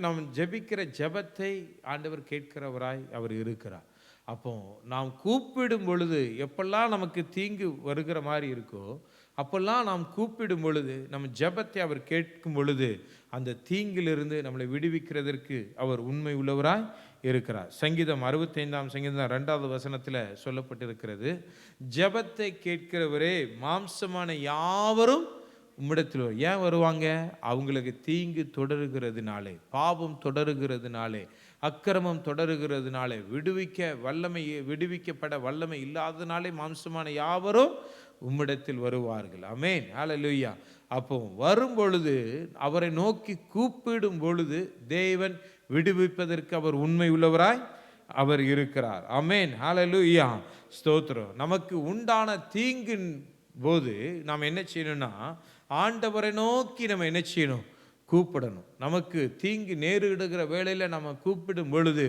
நாம் ஜெபிக்கிற ஜெபத்தை ஆண்டவர் கேட்கிறவராய் அவர் இருக்கிறார். அப்போ நாம் கூப்பிடும் பொழுது எப்பெல்லாம் நமக்கு தீங்கு வருகிற மாதிரி இருக்கோ அப்பெல்லாம் நாம் கூப்பிடும் பொழுது நம்ம ஜெபத்தை அவர் கேட்கும் பொழுது அந்த தீங்கிலிருந்து நம்மளை விடுவிக்கிறதற்கு அவர் உண்மை உள்ளவராய் இருக்கிறார். சங்கீதம் 65ஆம் சங்கீதம் 2வது வசனத்தில் சொல்லப்பட்டிருக்கிறது, ஜெபத்தை கேட்கிறவரே மாம்சமான யாவரும் உம்மிடத்தில். ஏன் வருவாங்க? அவங்களுக்கு தீங்கு தொடருகிறதுனாலே, பாவம் தொடருகிறதுனாலே, அக்கிரமம் தொடருகிறதுனாலே, விடுவிக்கப்பட வல்லமை இல்லாததுனாலே மாம்சமான யாவரும் உம்மிடத்தில் வருவார்கள். ஆமென், ஹல்லேலூயா. அப்போ வரும் பொழுது அவரை நோக்கி கூப்பிடும் பொழுது தேவன் விடுவிப்பதற்கு அவர் உண்மை உள்ளவராய் அவர் இருக்கிறார். ஆமென், ஹல்லேலூயா, ஸ்தோத்திரம். நமக்கு உண்டான தீங்கின் போது நாம் என்ன செய்யணும்னா ஆண்டவரை நோக்கி நம்ம என்ன செய்யணும்? கூப்பிடணும். நமக்கு தீங்கு நேரிடுகிற வேளையில் நம்ம கூப்பிடும் பொழுது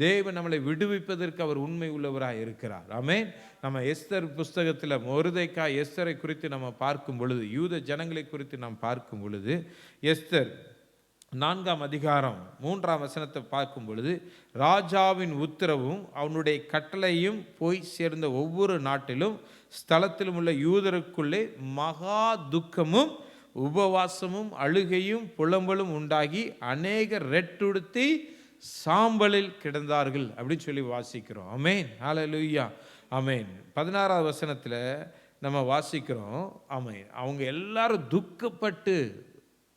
தேவன் நம்மளை விடுவிப்பதற்கு அவர் உண்மை உள்ளவராக இருக்கிறார். ஆமென். நம்ம எஸ்தர் புஸ்தகத்தில் மொர்தெகாய் எஸ்தரை குறித்து நம்ம பார்க்கும் பொழுது, யூத ஜனங்களை குறித்து நாம் பார்க்கும் பொழுது, எஸ்தர் 4ஆம் அதிகாரம் 3ஆம் வசனத்தை பார்க்கும் பொழுது, ராஜாவின் உத்தரவும் அவனுடைய கட்டளையும் போய் சேர்ந்த ஒவ்வொரு நாட்டிலும் ஸ்தலத்திலும் உள்ள யூதருக்குள்ளே மகா துக்கமும் உபவாசமும் அழுகையும் புலம்பலும் உண்டாகி அநேகர் ரெட்டுடுத்தி சாம்பலில் கிடந்தார்கள் அப்படின்னு சொல்லி வாசிக்கிறோம். ஆமென். ஹல்லேலூயா. ஆமென். 16ஆவது வசனத்தில் நம்ம வாசிக்கிறோம். ஆமென். அவங்க எல்லாரும் துக்கப்பட்டு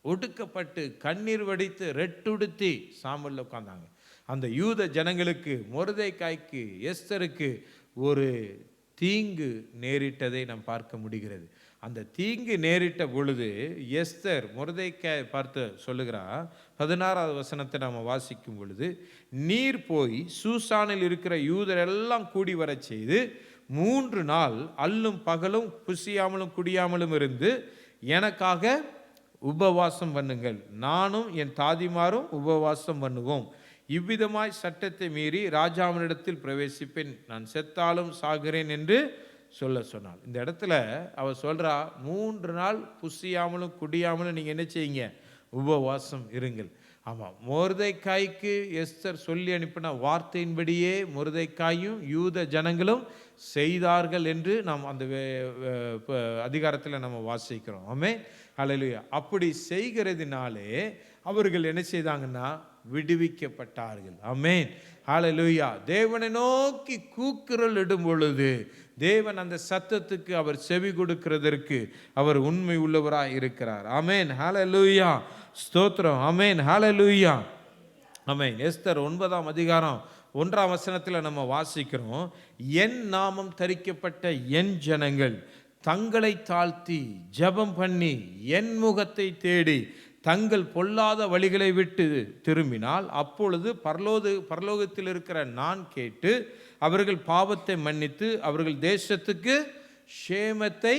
ஒடுக்கப்பட்டு கண்ணீர் வடித்து ரெட்டுடுத்தி சாம்பலில் உட்கார்ந்தாங்க. அந்த யூத ஜனங்களுக்கு, மொர்தெகாய்க்கு, எஸ்தருக்கு ஒரு தீங்கு நேரிட்டதை நாம் பார்க்க முடிகிறது. அந்த தீங்கு நேரிட்ட பொழுது எஸ்தர் மொர்தெகாய் பார்த்து சொல்லுகிறார். 16ஆவது வசனத்தை நாம் வாசிக்கும் பொழுது, நீர் போய் சூசானில் இருக்கிற யூதர் எல்லாம் கூடி வர செய்து 3 நாள் அல்லும் பகலும் புசியாமலும் குடியாமலும் இருந்து எனக்காக உபவாசம் பண்ணுங்கள், நானும் என் தாதிமாரும் உபவாசம் பண்ணுவோம். இவ்விதமாய் சட்டத்தை மீறி ராஜாவினிடத்தில் பிரவேசிப்பேன், நான் செத்தாலும் சாகிறேன் என்று சொல்ல சொன்னாள். இந்த இடத்துல அவள் சொல்றா, 3 நாள் புசியாமலும் குடியாமலும் நீங்க என்ன செய்யுங்க, உபவாசம் இருங்கள். ஆமாம், மொர்தெகாய்க்கு எஸ்தர் சொல்லி அனுப்பின வார்த்தையின்படியே மொர்தெகாயும் யூத ஜனங்களும் செய்தார்கள் என்று நாம் அந்த அதிகாரத்தில் நம்ம வாசிக்கிறோம். ஆமென். ஹல்லேலூயா. அப்படி செய்கிறதுனாலே அவர்கள் என்ன செய்தாங்கன்னா விடுவிக்கப்பட்டார்கள். ஆமென். ஹல்லேலூயா. தேவனை நோக்கி கூக்குரல் இடும் பொழுது தேவன் அந்த சத்தத்துக்கு அவர் செவி கொடுக்கிறதற்கு அவர் உண்மை உள்ளவராய் இருக்கிறார். ஆமென். ஹல்லேலூயா. ஸ்தோத்திரம். ஆமென். ஹல்லேலூயா. ஆமென். எஸ்தர் 9ஆம் அதிகாரம் 1ஆம் வசனத்தில் நம்ம வாசிக்கிறோம், என் நாமம் தரிக்கப்பட்ட என் ஜனங்கள் தங்களை தாழ்த்தி ஜெபம் பண்ணி என் முகத்தை தேடி தங்கள் பொல்லாத வழிகளை விட்டு திரும்பினால் அப்பொழுது பரலோகத்தில் இருக்கிற நான் கேட்டு அவர்கள் பாவத்தை மன்னித்து அவர்கள் தேசத்துக்கு க்ஷேமத்தை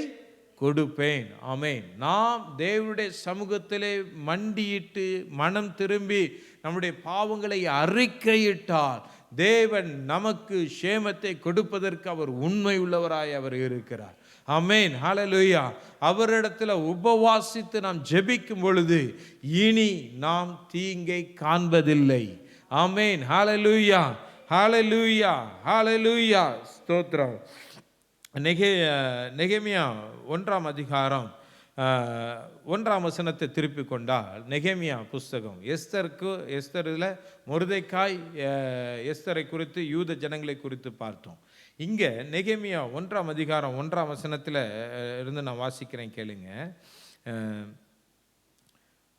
கொடுப்பேன். ஆமென். நாம் தேவனுடைய சமூகத்திலே மண்டியிட்டு மனம் திரும்பி நம்முடைய பாவங்களை அறிக்கையிட்டால் தேவன் நமக்கு க்ஷேமத்தை கொடுப்பதற்கு அவர் உண்மை உள்ளவராய் அவர் இருக்கிறார். ஆமென். ஹல்லேலூயா. அவரிடத்தில் உபவாசித்து நாம் ஜெபிக்கும் பொழுது இனி நாம் தீங்கை காண்பதில்லை. ஆமென். ஹல்லேலூயா. ஹல்லேலூயா. ஹல்லேலூயா. ஸ்தோத்திரம். நெகேமியா 1ஆம் அதிகாரம் 1ஆம் வசனத்தை திருப்பி கொண்டால், நெகேமியா புஸ்தகம் எஸ்தரில் மொர்தெகாய் எஸ்தரை குறித்து யூத ஜனங்களை குறித்து பார்த்தோம். இங்கே நெகேமியா 1ஆம் அதிகாரம் 1ஆம் வசனத்தில் இருந்து நான் வாசிக்கிறேன், கேளுங்க.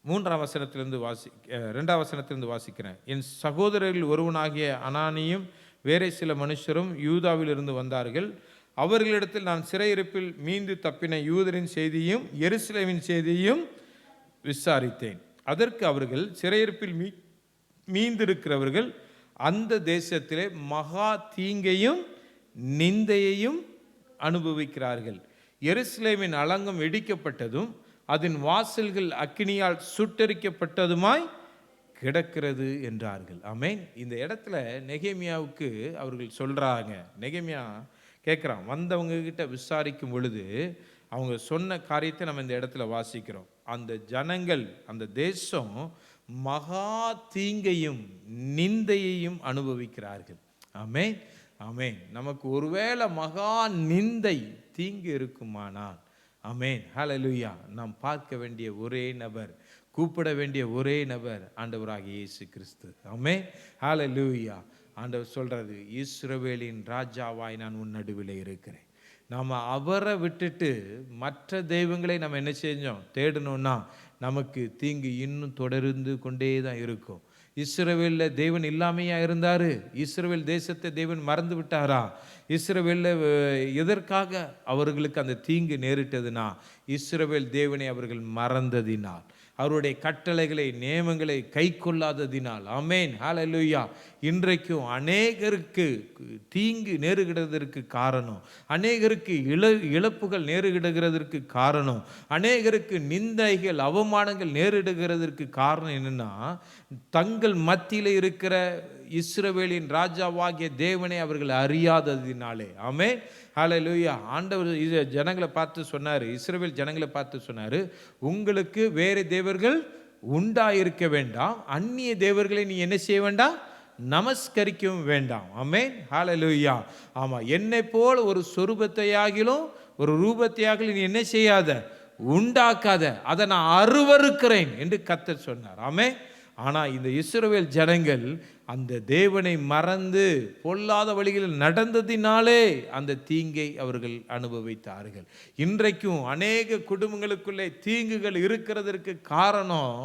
3ஆம் வசனத்திலிருந்து 2ஆம் வசனத்திலிருந்து வாசிக்கிறேன். என் சகோதரர்கள் ஒருவனாகிய அனானியும் வேறே சில மனுஷரும் யூதாவிலிருந்து வந்தார்கள். அவர்களிடத்தில் நான் சிறையிருப்பில் மீண்டு தப்பின யூதரின் செய்தியும் எருசலேமின் செய்தியும் விசாரித்தேன். அதற்கு அவர்கள், சிறையிருப்பில் மீந்திருக்கிறவர்கள் அந்த தேசத்திலே மகா தீங்கையும் நிந்தையையும் அனுபவிக்கிறார்கள். எருசலேமின் அலங்கம் இடிக்கப்பட்டதும் அதன் வாசல்கள் அக்கினியால் சுட்டரிக்கப்பட்டதுமாய் கிடக்கிறது என்றார்கள். ஆமென். இந்த இடத்துல நெகேமியாவுக்கு அவர்கள் சொல்றாங்க, நெகேமியா கேட்குறான், வந்தவங்க கிட்ட விசாரிக்கும் பொழுது அவங்க சொன்ன காரியத்தை நம்ம இந்த இடத்துல வாசிக்கிறோம். அந்த ஜனங்கள், அந்த தேசம் மகா தீங்கையும் நிந்தையையும் அனுபவிக்கிறார்கள். ஆமென். ஆமென். நமக்கு ஒருவேளை மகா நிந்தை தீங்கு இருக்குமானால், ஆமென், ஹல்லேலூயா, நாம் பார்க்க வேண்டிய ஒரே நபர், கூப்பிட வேண்டிய ஒரே நபர் ஆண்டவராகிய இயேசு கிறிஸ்து. ஆமென். ஹல்லேலூயா. ஆண்டவர் சொல்றது, இஸ்ரவேலின் ராஜாவாய் நான் உன் நடுவில் இருக்கிறேன். நாம் அவரை விட்டுட்டு மற்ற தெய்வங்களை நம்ம என்ன செஞ்சோம், தேடணும்னா நமக்கு தீங்கு இன்னும் தொடர்ந்து கொண்டே தான் இருக்கும். இஸ்ரவேலில் தேவன் இல்லாமையா இருந்தார்? இஸ்ரவேல் தேசத்தை தேவன் மறந்து விட்டாரா? இஸ்ரவேலில் எதற்காக அவர்களுக்கு அந்த தீங்கு நேரிட்டதுனா, இஸ்ரவேல் தேவனை அவர்கள் மறந்ததினால், அவருடைய கட்டளைகளை நியமங்களை கை கொள்ளாததினால். ஆமென். ஹல்லேலூயா. இன்றைக்கும் அநேகருக்கு தீங்கு நேருகிறதற்கு காரணம், அநேகருக்கு இழப்புகள் நேரிடுகிறதற்கு காரணம், அநேகருக்கு நிந்தைகள் அவமானங்கள் நேரிடுகிறதற்கு காரணம் என்னன்னா, தங்கள் மத்தியில் இருக்கிற இஸ்ரவேலின் ராஜாவாகிய தேவனை அவர்கள் அறியாததினாலே. ஆமென், ஹல்லேலூயா. ஆண்டவர் ஜனங்களை பார்த்து சொன்னார், இஸ்ரவேல் ஜனங்களை பார்த்து சொன்னார், உங்களுக்கு வேறு தேவர்கள் உண்டாயிருக்க வேண்டாம், அந்நிய தேவர்களை நீ என்ன செய்ய வேண்டாம், நமஸ்கரிக்கவும் வேண்டாம். ஆமென், ஹல்லேலூயா. ஆமாம், என்னை போல் ஒரு சொரூபத்தையாகிலும் ஒரு ரூபத்தையாகிலும் நீ என்ன செய்யாத, உண்டாக்காத, அதை நான் அருவருக்கிறேன் என்று கர்த்தர் சொன்னார். ஆமென். ஆனால் இந்த இஸ்ரவேல் ஜனங்கள் அந்த தேவனை மறந்து பொல்லாத வழிகளில் நடந்ததினாலே அந்த தீங்கை அவர்கள் அனுபவித்தார்கள். இன்றைக்கும் அநேக குடும்பங்களுக்குள்ளே தீங்குகள் இருக்கிறதற்கு காரணம்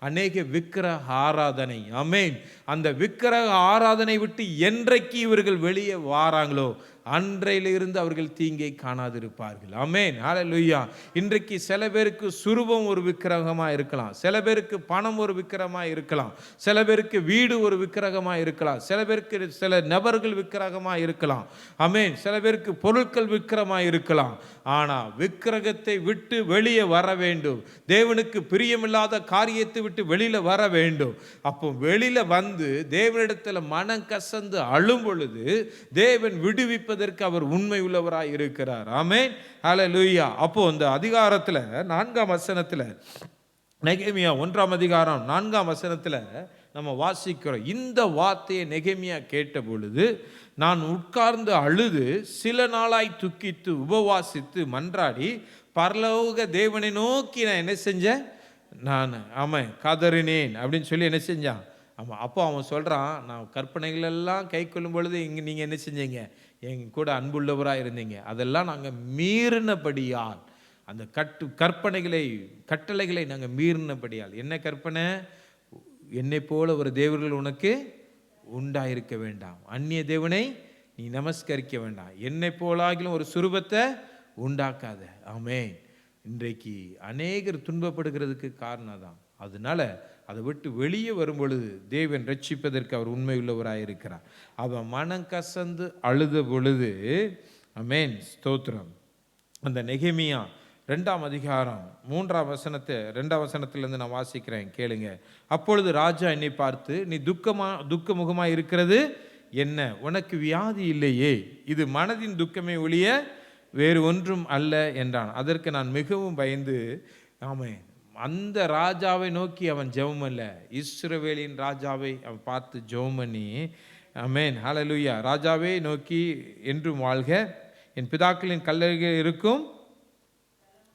அநேக விக்கிரக ஆராதனை. ஆமென். அந்த விக்கிரக ஆராதனை விட்டு என்றைக்கு இவர்கள் வெளியே வாராங்களோ அன்றையிலிருந்து அவர்கள் தீங்கை காணாதிருப்பார்கள். ஆமென், ஹல்லேலூயா. இன்றைக்கு சில பேருக்கு சுரூபம் ஒரு விக்கிரகமாக இருக்கலாம், சில பேருக்கு பணம் ஒரு விக்கிரகமாக இருக்கலாம், சில பேருக்கு வீடு ஒரு விக்கிரகமாக இருக்கலாம், சில பேருக்கு சில நபர்கள் விக்கிரகமாக இருக்கலாம். ஆமென். சில பேருக்கு பொருட்கள் விக்கிரகமாக இருக்கலாம். ஆனால் விக்கிரகத்தை விட்டு வெளியே வர வேண்டும், தேவனுக்கு பிரியமில்லாத காரியத்தை விட்டு வெளியில வர வேண்டும். அப்போ வெளியில வந்து தேவனிடத்தில் மனம் கசந்து அழும் பொழுது தேவன் விடுவிப்பதற்கு அவர் உண்மை உள்ளவராய் இருக்கிறார். ஆமென், ஹல்லேலூயா. அப்போ இந்த அதிகாரத்தில் 4ஆம் வசனத்தில், நெகேமியா 1ஆம் அதிகாரம் 4ஆம் வசனத்தில் நம்ம வாசிக்கிறோம். இந்த வார்த்தையை நெகேமியா கேட்ட பொழுது, நான் உட்கார்ந்து அழுது சில நாளாய் துக்கித்து உபவாசித்து மன்றாடி பரலோக தேவனை நோக்கி நான் என்ன செஞ்சேன், நான் ஆமாம் கதறினேன் அப்படின்னு சொல்லி என்ன செஞ்சான். ஆமாம், அப்போ அவன் சொல்கிறான், நான் கற்பனைகள் எல்லாம் கை கொள்ளும் பொழுது இங்கே நீங்கள் என்ன செஞ்சீங்க, எங்க கூட அன்புள்ளவராக இருந்தீங்க, அதெல்லாம் நாங்கள் மீறினபடியால், அந்த கட்டளைகளை நாங்கள் மீறினபடியால். என்ன கற்பனை, என்னை போல ஒரு தேவர்கள் உனக்கு உண்டாயிருக்க வேண்டாம், அந்நிய தேவனை நீ நமஸ்கரிக்க வேண்டாம், என்னை போலாகிலும் ஒரு சுரூபத்தை உண்டாக்காத. ஆமென். இன்றைக்கு அநேகர் துன்பப்படுகிறதுக்கு காரணம் தான். அதனால அதை விட்டு வெளியே வரும் பொழுது தேவன் ரட்சிப்பதற்கு அவர் உண்மை உள்ளவராக இருக்கிறார். அவன் மனம் கசந்து அழுத பொழுது, ஆமென், ஸ்தோத்திரம். அந்த நெகேமியா 2ஆம் அதிகாரம் 3ஆம் வசனத்தை 2ஆம் வசனத்திலிருந்து நான் வாசிக்கிறேன், கேளுங்க. அப்பொழுது ராஜா என்னை பார்த்து, நீ துக்க முகமாக இருக்கிறது என்ன, உனக்கு வியாதி இல்லையே, இது மனதின் துக்கமே ஒழிய வேறு ஒன்றும் அல்ல என்றான். அதற்கு நான் மிகவும் பயந்து, ஆமென், அந்த ராஜாவை நோக்கி அவன் ஜெபம் அல்ல, இஸ்ரவேலின் ராஜாவை அவன் பார்த்து ஜெபம் பண்ணி, ஆமென், ஹல்லேலூயா, ராஜாவை நோக்கி என்றும் வாழ்க, என் பிதாக்களின் கல்லறையில் இருக்கும்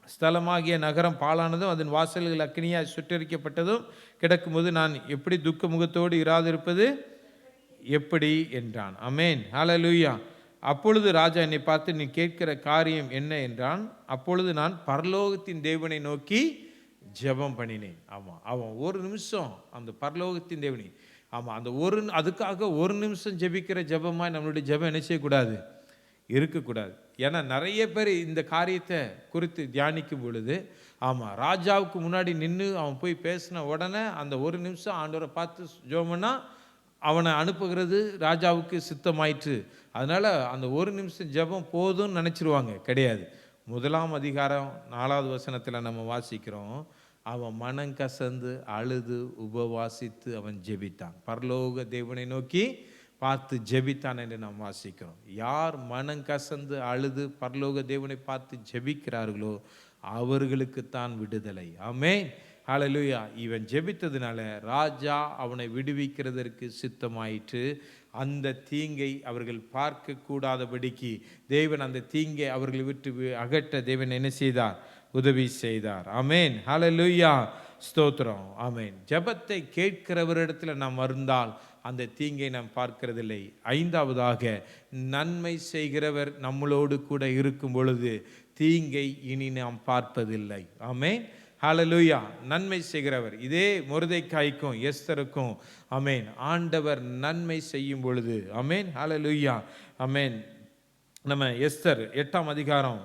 ஸ்தலமாகிய நகரம் பாழானதும் அதன் வாசல்கள் அக்கினியாய் சுட்டரிக்கப்பட்டதும் கிடக்கும்போது நான் எப்படி துக்க முகத்தோடு இராதிருப்பது எப்படி என்றான். ஆமென், ஹல்லேலூயா. அப்பொழுது ராஜா என்னை பார்த்து, நீ கேட்கிற காரியம் என்ன என்றான். அப்பொழுது நான் பரலோகத்தின் தேவனை நோக்கி ஜெபம் பண்ணினேன். ஆமாம், அவன் ஒரு நிமிஷம் அந்த பரலோகத்தின் தேவனை, ஆமாம், அந்த அதுக்காக ஒரு நிமிஷம் ஜெபிக்கிற ஜெபமாக நம்மளுடைய ஜெபம் என்ன செய்யக்கூடாது, இருக்கக்கூடாது. ஏன்னா நிறைய பேர் இந்த காரியத்தை குறித்து தியானிக்கும் பொழுது, ஆமாம், ராஜாவுக்கு முன்னாடி நின்று அவன் போய் பேசின உடனே அந்த ஒரு நிமிஷம் ஆண்டவரை பார்த்து ஜெபம்னா அவனை அனுப்புகிறது ராஜாவுக்கு சித்தமாயிற்று, அதனால் அந்த ஒரு நிமிஷம் ஜெபம் போதும்னு நினச்சிருவாங்க. கிடையாது. 1ஆம் அதிகாரம் 4ஆவது வசனத்தில் நம்ம வாசிக்கிறோம், அவன் மனம் கசந்து அழுது உபவாசித்து அவன் ஜெபித்தான், பரலோக தேவனை நோக்கி பார்த்து ஜெபித்தான் என்று நாம் வாசிக்கிறோம். யார் மனம் கசந்து அழுது பரலோக தேவனை பார்த்து ஜெபிக்கிறார்களோ அவர்களுக்குத்தான் விடுதலை. ஆமென், ஹல்லேலூயா. இவன் ஜெபித்ததுனால ராஜா அவனை விடுவிக்கிறதற்கு சித்தமாயிற்று. அந்த தீங்கை அவர்கள் பார்க்க கூடாதபடிக்கு தேவன் அந்த தீங்கை அவர்களை விட்டு அகற்ற தேவன் என்ன செய்தார், உதவி செய்தார். ஆமென், ஹல்லேலூயா, ஸ்தோத்திரம். ஆமென். ஜெபத்தை கேட்கிறவரிடத்தில் நாம் இருந்தால் அந்த தீங்கை நாம் பார்க்கிறதில்லை. 5ஆவதாக, நன்மை செய்கிறவர் நம்மளோடு கூட இருக்கும் பொழுது தீங்கை இனி நாம் பார்ப்பதில்லை. ஆமென், ஹல்லேலூயா. நன்மை செய்கிறவர், இதே மொர்தெக்காய்க்கும் எஸ்தருக்கும், ஆமென், ஆண்டவர் நன்மை செய்யும் பொழுது, ஆமென், ஹல்லேலூயா, ஆமென். நம்ம எஸ்தர் 8ஆம் அதிகாரம்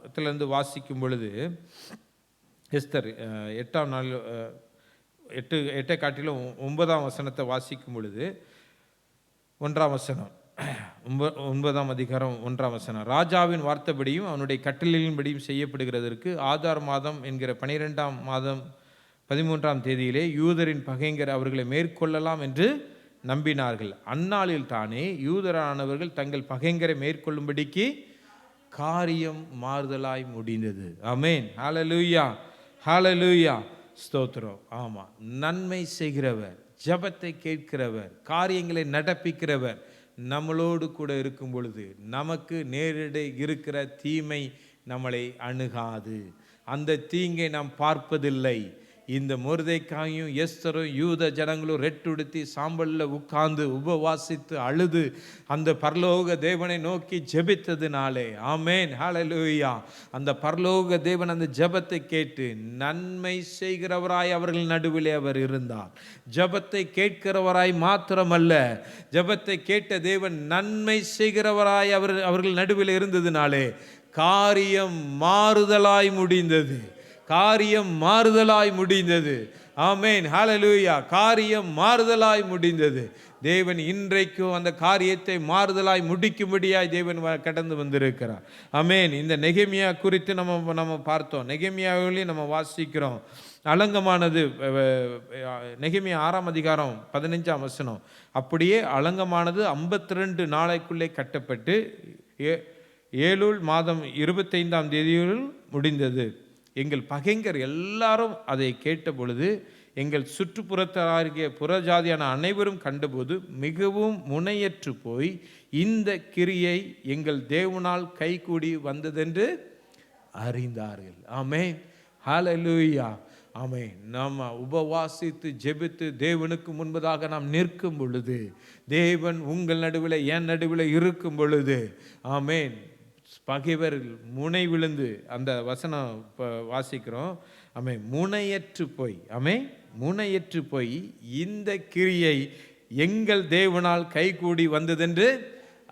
த்திலிருந்து வாசிக்கும் பொழுது, எஸ்தர் 8ஆம் நாள் 8 காட்டிலும் 9ஆம் வசனத்தை வாசிக்கும் பொழுது, 1ஆம் வசனம், 9ஆம் அதிகாரம் 1ஆம் வசனம். ராஜாவின் வார்த்தைப்படியும் அவனுடைய கட்டளையின்படியும் செய்யப்படுகிறதற்கு ஆதார் மாதம் என்கிற 12ஆம் மாதம் 13ஆம் தேதியிலே யூதரின் பகைஞர் அவர்களை மேற்கொள்ளலாம் என்று நம்பினார்கள். அந்நாளில் தானே யூதரானவர்கள் தங்கள் பகைஞரை மேற்கொள்ளும்படிக்கு காரியம் மாறுதலாய் முடிந்தது. ஆமென். ஹல்லேலூயா, ஹல்லேலூயா, ஸ்தோத்திரம். ஆமாம், நன்மை செய்கிறவர், ஜெபத்தை கேட்கிறவர், காரியங்களை நடப்பிக்கிறவர் நம்மளோடு கூட இருக்கும் பொழுது நமக்கு நேரிட இருக்கிற தீமை நம்மளை அணுகாது. அந்த தீங்கை நாம் பார்ப்பதில்லை. இந்த மொர்தெக்காயும் எஸ்தரும் யூத ஜனங்களும் ரெட்டுடுத்தி சாம்பலில் உட்கார்ந்து உபவாசித்து அழுது அந்த பரலோக தேவனை நோக்கி ஜெபித்ததுனாலே, ஆமேன், ஹல்லேலூயா, அந்த பரலோக தேவன் அந்த ஜெபத்தை கேட்டு நன்மை செய்கிறவராய் அவர்கள் நடுவிலே அவர் இருந்தார். ஜெபத்தை கேட்கிறவராய் மாத்திரமல்ல, ஜெபத்தை கேட்ட தேவன் நன்மை செய்கிறவராய் அவர்கள் நடுவில் இருந்ததுனாலே காரியம் மாறுதலாய் முடிந்தது. காரியம் மாறுதலாய் முடிந்தது. ஆமென், ஹல்லேலூயா, காரியம் மாறுதலாய் முடிந்தது. தேவன் இன்றைக்கும் அந்த காரியத்தை மாறுதலாய் முடிக்கும்படியாய் தேவன் கடந்து வந்திருக்கிறார். ஆமென். இந்த நெகேமியா குறித்து நம்ம பார்த்தோம். நெகேமியாவிலையும் நம்ம வாசிக்கிறோம். அலங்கமானது நெகேமியா 6ஆம் அதிகாரம் 15ஆம் வசனம். அப்படியே அலங்கமானது 52 நாளைக்குள்ளே கட்டப்பட்டு ஏலூல் மாதம் 25ஆம் தேதியில் முடிந்தது. எங்கள் பகைஞர் எல்லாரும் அதை கேட்ட பொழுது எங்கள் சுற்றுப்புறத்தாகிய புறஜாதியான அனைவரும் கண்டபோது மிகவும் முனையற்று போய் இந்த கிரியை எங்கள் தேவனால் கைகூடி வந்ததென்று அறிந்தார்கள். ஆமென், ஹல்லேலூயா, ஆமென். நாம் உபவாசித்து ஜெபித்து தேவனுக்கு முன்பதாக நாம் நிற்கும் பொழுது, தேவன் உங்கள் நடுவில் என் நடுவில் இருக்கும் பொழுது, ஆமென், பகைவர் முனை விழுந்து, அந்த வசனம் வாசிக்கிறோம். ஆமென், முனையற்று போய், ஆமென், முனையற்று போய் இந்த கிரியை எங்கள் தேவனால் கைகூடி வந்ததென்று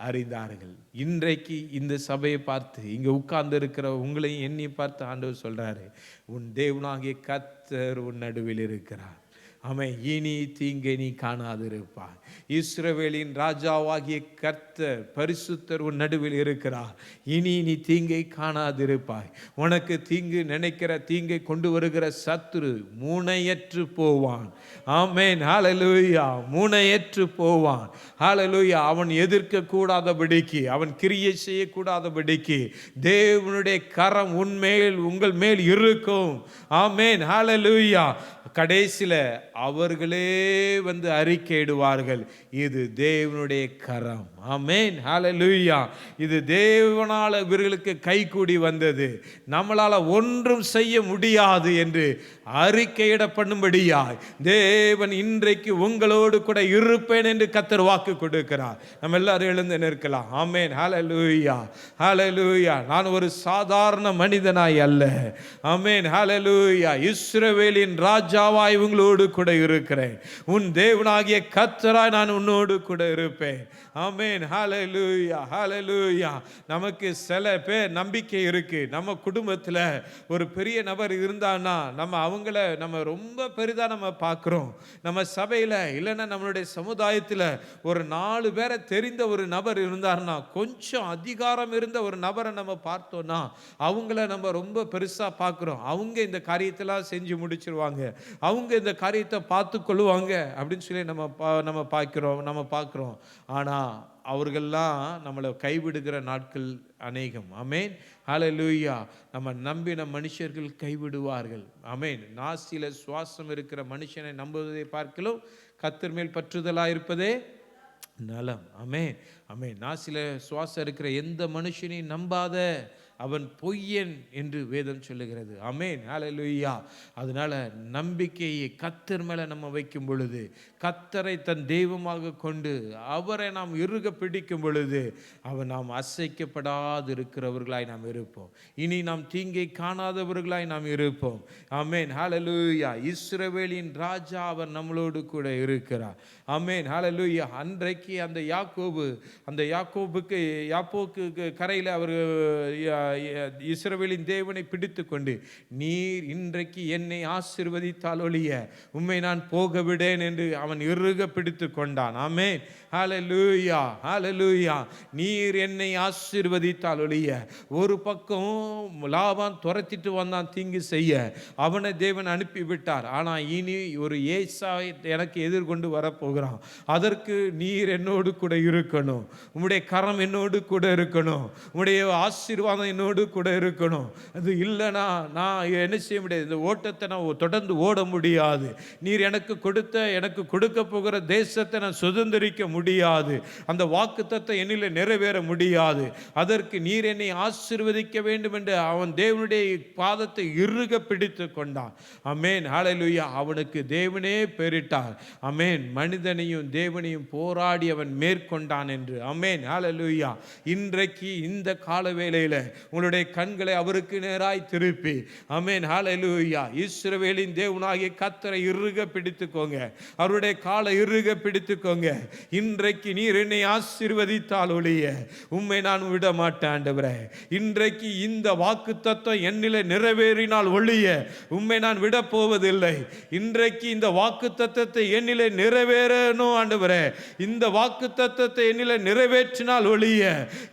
அறிந்தார்கள். இன்றைக்கு இந்த சபையை பார்த்து இங்கே உட்கார்ந்து இருக்கிற உங்களையும் எண்ணி பார்த்து ஆண்டவர் சொல்றாரு, உன் தேவனாகிய கர்த்தர் உன் நடுவில் இருக்கிறார். ஆமென். இனி தீங்கை நீ காணாதிருப்பாய். இஸ்ரவேலின் ராஜாவாகிய கர்த்தர் பரிசுத்தர் உன் நடுவில் இருக்கிறார். இனி நீ தீங்கை காணாதிருப்பாய். உனக்கு தீங்கு நினைக்கிற, தீங்கை கொண்டு வருகிற சத்துரு முனையற்று போவான். ஆமென், ஹல்லேலூயா, முனையற்று போவான். ஹல்லேலூயா. அவன் எதிர்க்க கூடாதபடிக்கு, அவன் கிரியை செய்யக்கூடாதபடிக்கு தேவனுடைய கரம் உன்மேல், உங்கள் மேல் இருக்கும். ஆமென், ஹல்லேலூயா. கடைசியில் அவர்களே வந்து அறிக்கையிடுவார்கள், இது தேவனுடைய கரம். ஆமென், ஹல்லேலூயா. இது தேவனால் இவர்களுக்கு கைகூடி வந்தது, நம்மளால் ஒன்றும் செய்ய முடியாது என்று அறிக்கையிட பண்ணும்படியாய் தேவன் இன்றைக்கு உங்களோடு கூட இருப்பேன் என்று கர்த்தர் வாக்கு கொடுக்கிறார். நம்ம எல்லாரும் எழுந்து நிற்கலாம். ஆமென், ஹல்லேலூயா, ஹல்லேலூயா. நான் ஒரு சாதாரண மனிதனாய் அல்ல. ஆமென், ஹல்லேலூயா. இஸ்ரவேலின் ராஜாவாய் உங்களோடு கூட இருக்கிறேன். உன் தேவனாகிய கர்த்தராய் நான் உன்னோடு கூட இருப்பேன். ஆமென், ஹல்லேலூயா, ஹல்லேலூயா. நமக்கு சில பேர் நம்பிக்கை இருக்கு. நம்ம குடும்பத்தில் ஒரு பெரிய நபர் இருந்தான்னா அவங்கள நம்ம ரொம்ப பெரிதாக நம்ம பார்க்குறோம். நம்ம சபையில் இல்லைன்னா நம்மளுடைய சமுதாயத்தில் ஒரு 4 பேரை தெரிந்த ஒரு நபர் இருந்தார்னா, கொஞ்சம் அதிகாரம் இருந்த ஒரு நபரை நம்ம பார்த்தோன்னா அவங்கள நம்ம ரொம்ப பெருசாக பார்க்குறோம். அவங்க இந்த காரியத்தெல்லாம் செஞ்சு முடிச்சிருவாங்க, அவங்க இந்த காரியத்தை பார்த்து கொள்ளுவாங்க அப்படின்னு சொல்லி நம்ம பார்க்குறோம். ஆனால் அவர்கள்லாம் நம்மளை கைவிடுகிற நாட்கள் அநேகம். ஆமென், ஹல்லேலூயா. நம்ம நம்பின மனுஷர்கள் கைவிடுவார்கள். ஆமென். நாசில சுவாசம் இருக்கிற மனுஷனை நம்புவதை பார்க்கலும் கர்த்தர் மேல் பற்றுதலாக இருப்பதே நலம். ஆமென், ஆமென். நாசில சுவாசம் இருக்கிற எந்த மனுஷனையும் நம்பாத, அவன் பொய்யன் என்று வேதம் சொல்லுகிறது. ஆமென், ஹல்லேலூயா. அதனால நம்பிக்கையை கர்த்தர் மேலே நம்ம வைக்கும் பொழுது, கர்த்தரை தன் தெய்வமாக கொண்டு அவரை நாம் இறுக பிடிக்கும் பொழுது நாம் அசைக்கப்படாது இருக்கிறவர்களாய் நாம் இருப்போம். இனி நாம் தீங்கை காணாதவர்களாய் நாம் இருப்போம். ஆமென், ஹல்லேலூயா. இஸ்ரவேலின் ராஜா அவர் நம்மளோடு கூட இருக்கிறார். ஆமென், ஹல்லேலூயா. அன்றைக்கு அந்த யாக்கோபுக்கு கரையில் அவர் இஸ்ரவேலின் தேவனை பிடித்து கொண்டு, நீர் இன்றைக்கு என்னை ஆசீர்வதித்தால் ஒழிய உம்மை நான் போக விடேன் என்று அவன் இறுக பிடித்து கொண்டான். ஆமென். ஹல்லேலூயா, ஹல்லேலூயா. நீர் என்னை ஆசீர்வதித்தால் ஒழிய, ஒரு பக்கம் லாபான் துரத்திட்டு வந்தான் தீங்கு செய்ய, அவனை தேவன் அனுப்பிவிட்டார். ஆனால் இனி ஒரு ஏசா எனக்கு எதிர்கொண்டு வரப்போகிறான். அதற்கு நீர் என்னோடு கூட இருக்கணும், உம்முடைய கரம் என்னோடு கூட இருக்கணும், உம்முடைய ஆசீர்வாதம் என்னோடு கூட இருக்கணும். அது இல்லைனா நான் என்ன செய்ய முடியாது, இந்த ஓட்டத்தை நான் தொடர்ந்து ஓட முடியாது. நீர் எனக்கு கொடுக்க போகிற தேசத்தை நான் சுதந்திரிக்க முடியாது. அந்த வாக்குத்தத்தம் என்னில் நிறைவேற முடியாது. அதற்கு நீர் என்னை ஆசீர்வதிக்க வேண்டும் என்று அவன் தேவனுடைய பாதத்தை இறுக பிடித்து கொண்டான். ஆமென், ஹல்லேலூயா. அவனுக்கு தேவனே பெயரிட்டார். ஆமென். மனிதனையும் தேவனையும் போராடி அவன் மேற்கொண்டான் என்று. ஆமென், ஹல்லேலூயா. இன்றைக்கு இந்த கால வேளையில் உங்களுடைய கண்களை அவருக்கு நேராய் திருப்பி, ஆமென், ஹல்லேலூயா, இஸ்ரவேலின் தேவனாகிய கர்த்தரை இறுக பிடித்துக்கோங்க. அவருடைய காலை இறுக பிடித்துக்கோங்க. இன்றைக்கு நீர் என்னை ஆசீர்வதித்தால் ஒழிய உம்மை நான் விட மாட்டேன் ஆண்டவரே. இன்றைக்கு இந்த வாக்குத்தத்தம் என்னிலே நிறைவேறினால் ஒழிய உம்மை நான் விட போவதில்லை. இன்றைக்கு இந்த வாக்குத்தத்தத்தை என்னிலே நிறைவேறணும் ஆண்டவரே. இந்த வாக்குத்தத்தத்தை என்னிலே நிறைவேற்றினால் ஒழிய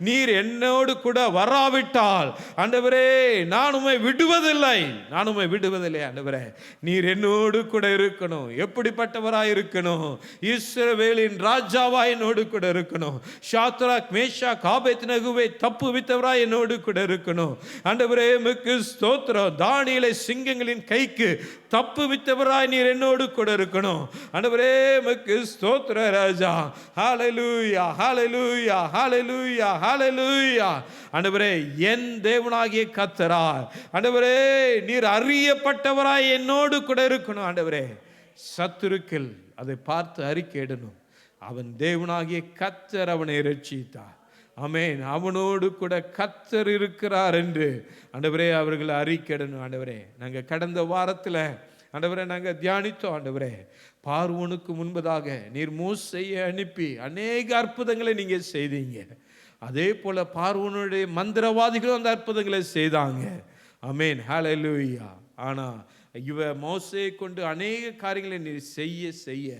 நீர் என்னோடு கூட வராவிட்டால் ஆண்டவரே நான் உம்மை விடுவதில்லை, நான் உம்மை விடுவதில்லை ஆண்டவரே. நீர் என்னோடு கூட இருக்கணும். எப்படிப்பட்டவராய் இருக்கணும்? இஸ்ரவேலின் ராஜாவாய் என்னோடு கூட இருக்கணும். ஷாத்ராக், மேஷாக், ஆபேத்நேகோவை தப்புவித்தவராய் என்னோடு கூட இருக்கணும் ஆண்டவரே. உமக்கு ஸ்தோத்திரம். தானியேலை சிங்கங்களின் கைக்கு தப்புவித்தவராய் நீர் என்னோடு கூட இருக்கணும் ஆண்டவரே. உமக்கு ஸ்தோத்திர ராஜா. ஹல்லேலூயா, ஹல்லேலூயா, ஹல்லேலூயா, ஹல்லேலூயா. ஆண்டவரே, என் தேவனாகிய கர்த்தராய் ஆண்டவரே நீர் அறியப்பட்டவராய் என்னோடு கூட இருக்கணும் ஆண்டவரே. சத்துருக்கள் அதை பார்த்து அறிக்கையிடணும், அவன் தேவனாகிய கர்த்தர் அவனை ரட்சித்தார். ஆமென். அவனோடு கூட கர்த்தர் இருக்கிறார் என்று ஆண்டவரே அவர்கள் அறிக்கையிடணும் ஆண்டவரே. நாங்கள் கடந்த வாரத்தில் ஆண்டவரே நாங்கள் தியானித்தோம் ஆண்டவரே. பார்வோனுக்கு முன்பதாக நீர் மோசேயை அனுப்பி அநேக அற்புதங்களை நீங்கள் செய்தீங்க. அதே போல பார்வோனுடைய மந்திரவாதிகளும் அந்த அற்புதங்களை செய்தாங்க. ஆமென், ஹல்லேலூயா. ஆனால் மோசேயை கொண்டு அநேக காரியங்களை நீர் செய்ய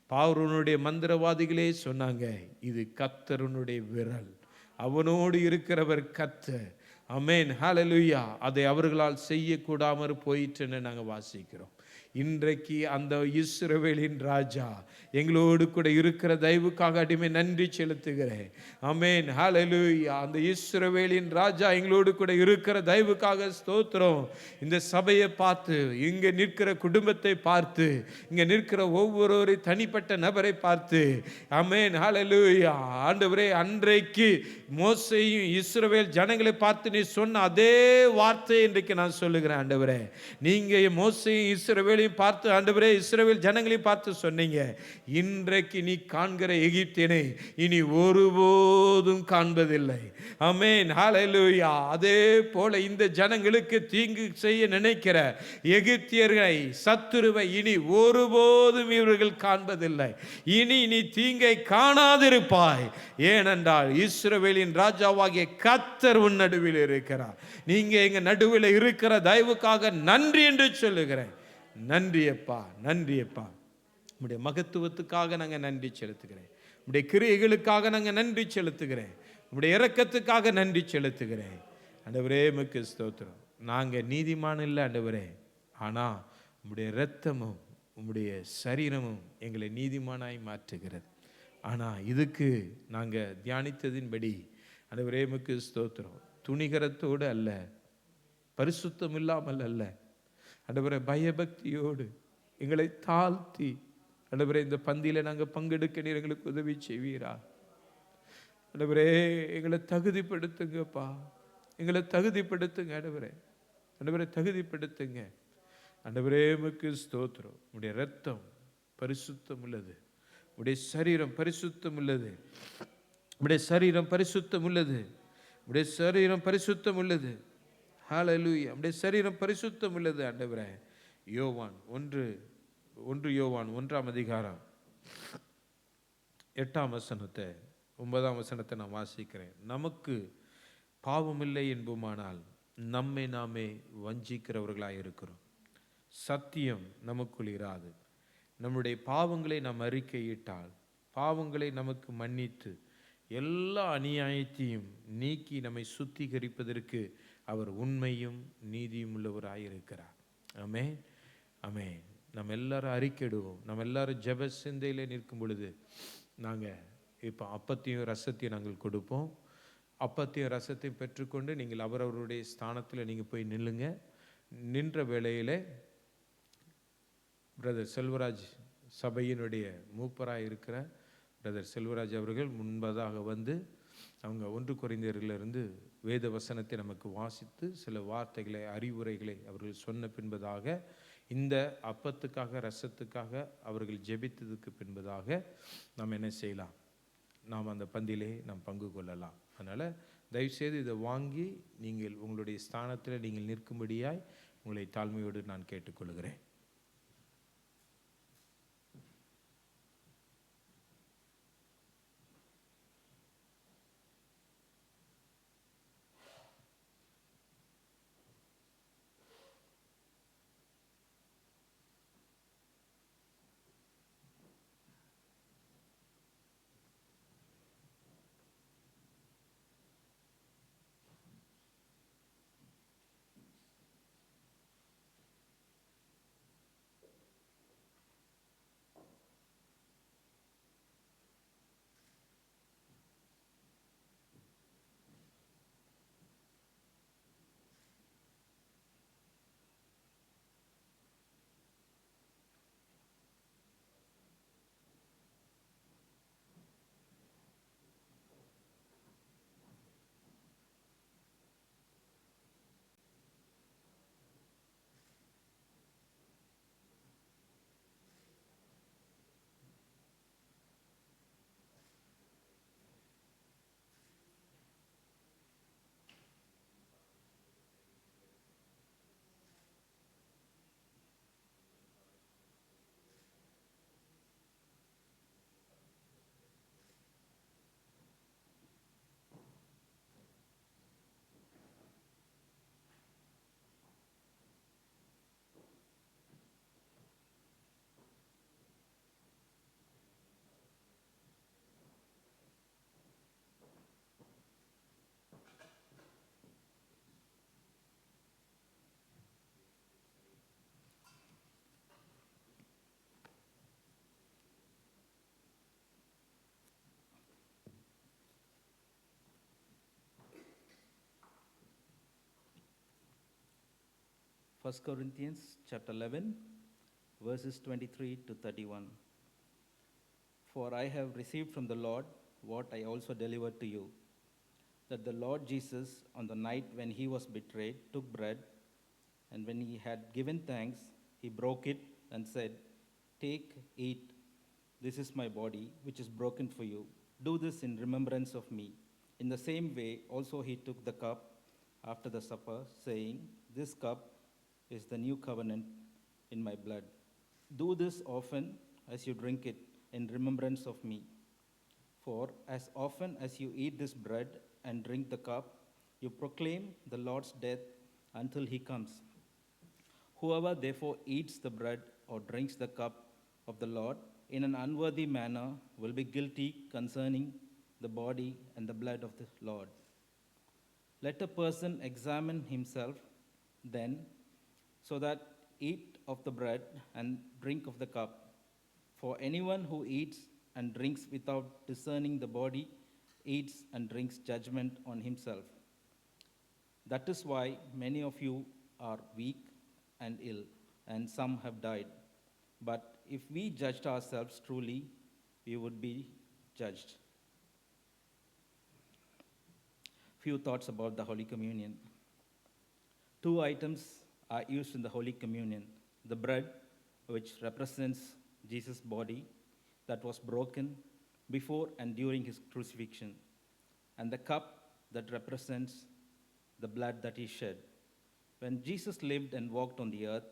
பார்வோனுடைய மந்திரவாதிகளே சொன்னாங்க, இது கர்த்தருடைய விரல், அவனோடு இருக்கிறவர் கர்த்தர். ஆமென், ஹல்லேலூயா. அதை அவர்களால் செய்யக்கூடாமல் போயிட்டுன்னு நாங்கள் வாசிக்கிறோம். இன்றைக்கு அந்த இஸ்ரவேலின் ராஜா எங்களோடு கூட இருக்கிற தயவுக்காக அடிமை நன்றி செலுத்துகிறேன். ஆமென், ஹல்லேலூயா. அந்த இஸ்ரவேலின் ராஜா எங்களோடு கூட இருக்கிற தயவுக்காக ஸ்தோத்திரம். இந்த சபையை பார்த்து, இங்கே நிற்கிற குடும்பத்தை பார்த்து, இங்கே நிற்கிற ஒவ்வொரு தனிப்பட்ட நபரை பார்த்து, ஆமென், ஹல்லேலூயா. ஆண்டவரே, அன்றைக்கு மோசேயும் இஸ்ரவேல் ஜனங்களை பார்த்து நீ சொன்ன அதே வார்த்தை இன்றைக்கு நான் சொல்லுகிறேன் ஆண்டவரே. நீங்க மோசேயும் இஸ்ரவேலையும் பார்த்து ஆண்டவரே இஸ்ரவேல் ஜனங்களையும் பார்த்து சொன்னீங்க, இன்றைக்கு நீ காண்கிற எகிப்தியனை இனி ஒருபோதும் காண்பதில்லை. ஆமென், ஹல்லேலூயா. அதே போல இந்த ஜனங்களுக்கு தீங்கு செய்ய நினைக்கிற எகிப்தியர்களை, சத்துருவை இனி ஒருபோதும் இவர்கள் காண்பதில்லை. இனி நீ தீங்கை காணாதிருப்பாய். ஏனென்றால் இஸ்ரவேலின் ராஜாவாகிய கர்த்தர் உன் நடுவில் இருக்கிறார். நீங்க எங்க நடுவில் இருக்கிற தயவுக்காக நன்றி என்று சொல்லுகிறேன். நன்றி அப்பா, நன்றி அப்பா. உம்முடைய மகத்துவத்துக்காக நாங்கள் நன்றி செலுத்துகிறேன். உம்முடைய கிரியைகளுக்காக நாங்கள் நன்றி செலுத்துகிறேன். உம்முடைய இரக்கத்துக்காக நன்றி செலுத்துகிறேன் ஆண்டவரே. உமக்கு ஸ்தோத்திரம். நாங்கள் நீதிமான் இல்லை ஆண்டவரே, ஆனால் உம்முடைய இரத்தமும் உம்முடைய சரீரமும் எங்களை நீதிமானாய் மாற்றுகிறது. ஆனால் இதுக்கு நாங்கள் தியானித்ததின்படி ஆண்டவரே உமக்கு ஸ்தோத்திரம், துணிகரத்தோடு அல்ல, பரிசுத்தம் இல்லாமல் அல்ல ஆண்டவரே, பயபக்தியோடு எங்களை தாழ்த்தி ஆண்டவரே இந்த பந்தியில் நாங்கள் பங்கெடுக்க நீர் எங்களுக்கு உதவி செய்வீரா ஆண்டவரே. எங்களை தகுதிப்படுத்துங்கப்பா, எங்களை தகுதிப்படுத்துங்க ஆண்டவரே. ஆண்டவரே தகுதிப்படுத்துங்க ஆண்டவரே. உமக்கு ஸ்தோத்திரம். உடைய இரத்தம் பரிசுத்தம் உள்ளது, உடைய சரீரம் பரிசுத்தம் உள்ளது, உடைய சரீரம் பரிசுத்தம் உள்ளது, உடைய சரீரம் பரிசுத்தம் உள்ளது. ஹல்லேலூயா. உடைய சரீரம் பரிசுத்தம் உள்ளது ஆண்டவரே. யோவான் 1 யோவான் 1ஆம் அதிகாரம் 8ஆம் வசனத்தை 9ஆம் வசனத்தை நான் வாசிக்கிறேன். நமக்கு பாவமில்லை என்போமானால் நம்மை நாமே வஞ்சிக்கிறவர்களாக இருக்கிறோம். சத்தியம் நமக்குள் இராது. நம்முடைய பாவங்களை நாம் அறிக்கையிட்டால், பாவங்களை நமக்கு மன்னித்து எல்லா அநியாயத்தையும் நீக்கி நம்மை சுத்திகரிப்பதற்கு அவர் உண்மையும் நீதியும் உள்ளவராயிருக்கிறார். ஆமென், ஆமென். நம்ம எல்லாரும் அறிக்கையிடுவோம். நம்ம எல்லாரும் ஜெப சிந்தையில் நிற்கும் பொழுது நாங்கள் இப்போ அப்பத்தையும் ரசத்தையும் நாங்கள் கொடுப்போம். அப்பத்தையும் ரசத்தையும் பெற்றுக்கொண்டு நீங்கள் அவரவருடைய ஸ்தானத்தில் நீங்கள் போய் நில்லுங்க. நின்ற வேளையில் பிரதர் செல்வராஜ், சபையினுடைய மூப்பராக இருக்கிற பிரதர் செல்வராஜ் அவர்கள் முன்பதாக வந்து அவங்க 1 கொரிந்தியரிலிருந்து வேத வசனத்தை நமக்கு வாசித்து சில வார்த்தைகளை, அறிவுரைகளை அவர்கள் சொன்ன பின்பதாக, இந்த அப்பத்துக்காக ரசத்துக்காக அவர்கள் ஜெபித்ததுக்கு பின்பதாக நாம் என்ன செய்யலாம்? நாம் அந்த பந்தியிலே நாம் பங்கு கொள்ளலாம். அதனால் தயவுசெய்து இதை வாங்கி நீங்கள் உங்களுடைய ஸ்தானத்தில் நீங்கள் நிற்கும்படியாய் உங்களை தாழ்மையோடு நான் கேட்டுக்கொள்கிறேன். First Corinthians chapter 11, verses 23 to 31. For I have received from the Lord what I also delivered to you, that the Lord Jesus, on the night when he was betrayed, took bread, and when he had given thanks, he broke it and said, "Take, eat. This is my body, which is broken for you. Do this in remembrance of me." In the same way, also he took the cup after the supper, saying, "This cup is the new covenant in my blood. Do this often as you drink it in remembrance of me. For as often as you eat this bread and drink the cup, you proclaim the Lord's death until he comes. Whoever therefore eats the bread or drinks the cup of the Lord in an unworthy manner will be guilty concerning the body and the blood of the Lord. Let a person examine himself then, so that eat of the bread and drink of the cup. For anyone who eats and drinks without discerning the body eats and drinks judgment on himself. That is why many of you are weak and ill, and some have died. But if we judged ourselves truly, we would be judged." Few thoughts about the Holy Communion. 2 items are used in the Holy Communion: the bread, which represents Jesus' body that was broken before and during his crucifixion, and the cup that represents the blood that he shed. When Jesus lived and walked on the earth,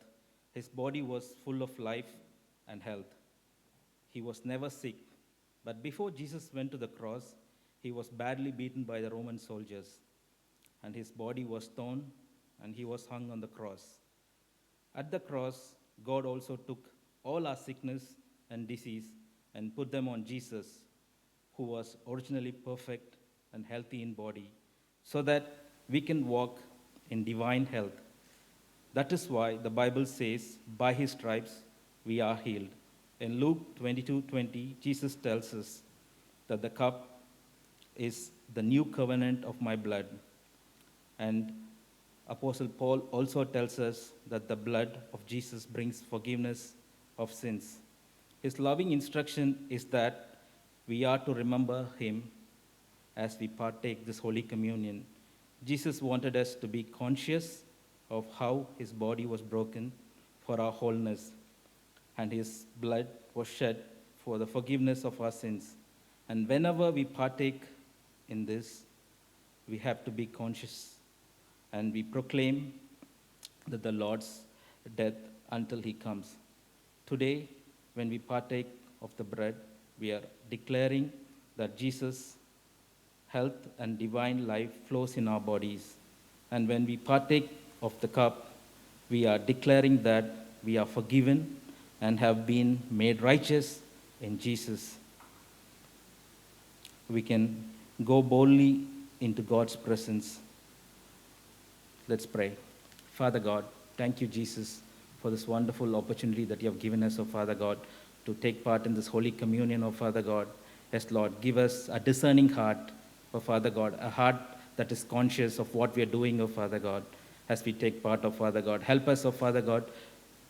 his body was full of life and health. He was never sick, but before Jesus went to the cross, he was badly beaten by the Roman soldiers. and his body was torn, and he was hung on the cross. At the cross, God also took all our sickness and disease and put them on Jesus, who was originally perfect and healthy in body, so that we can walk in divine health. That is why the Bible says, by his stripes we are healed. In Luke 22:20, Jesus tells us that the cup is the new covenant of my blood. And Apostle Paul also tells us that the blood of Jesus brings forgiveness of sins. His loving instruction is that we are to remember him as we partake this Holy Communion. Jesus wanted us to be conscious of how his body was broken for our wholeness, and his blood was shed for the forgiveness of our sins. And whenever we partake in this, we have to be conscious and we proclaim that the Lord's death until he comes. Today, when we partake of the bread, we are declaring that Jesus' health and divine life flows in our bodies. And when we partake of the cup, we are declaring that we are forgiven and have been made righteous in Jesus. We can go boldly into God's presence. Let's pray. Father God, thank you, Jesus, for this wonderful opportunity that you have given us, oh Father God, to take part in this Holy Communion, oh Father God. Yes, Lord, give us a discerning heart, oh Father God, a heart that is conscious of what we are doing, oh Father God, as we take part, oh Father God. Help us, oh Father God,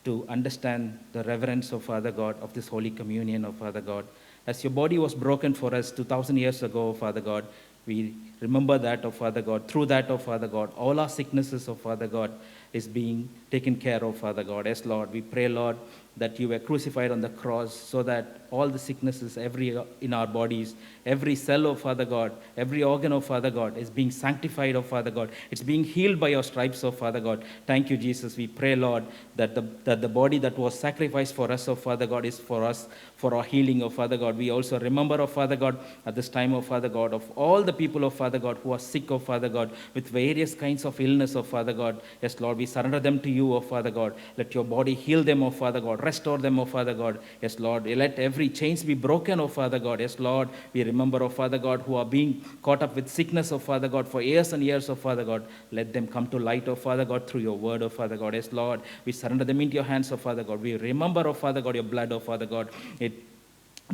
to understand the reverence, oh Father God, of this Holy Communion, oh Father God. As your body was broken for us 2,000 years ago, oh Father God, we remember that, oh Father God. Through that, oh Father God, all our sicknesses, oh Father God, is being taken care of, Father God. Yes, Lord, we pray, Lord, that you were crucified on the cross so that all the sicknesses in our bodies, every cell, oh Father God, every organ, oh Father God, is being sanctified, oh Father God. It's being healed by your stripes, oh Father God. Thank you, Jesus. We pray, Lord, that the body that was sacrificed for us, oh Father God, is for us, for our healing, oh Father God. We also remember, oh Father God, at this time, oh Father God, of all the people, oh Father God, who are sick, oh Father God, with various kinds of illness, oh Father God. Yes, Lord, we surrender them to you, oh Father God. Let your body heal them, oh Father God. Restore them, oh Father God. Yes, Lord, let every chains be broken, oh Father God. Yes, Lord, we remember, oh Father God, who are being caught up with sickness, oh Father God, for years and years, oh Father God. Let them come to light, oh Father God, through your word, oh Father God. Yes, Lord, we surrender them into your hands, oh Father God. We remember, oh Father God, your blood, oh Father God. It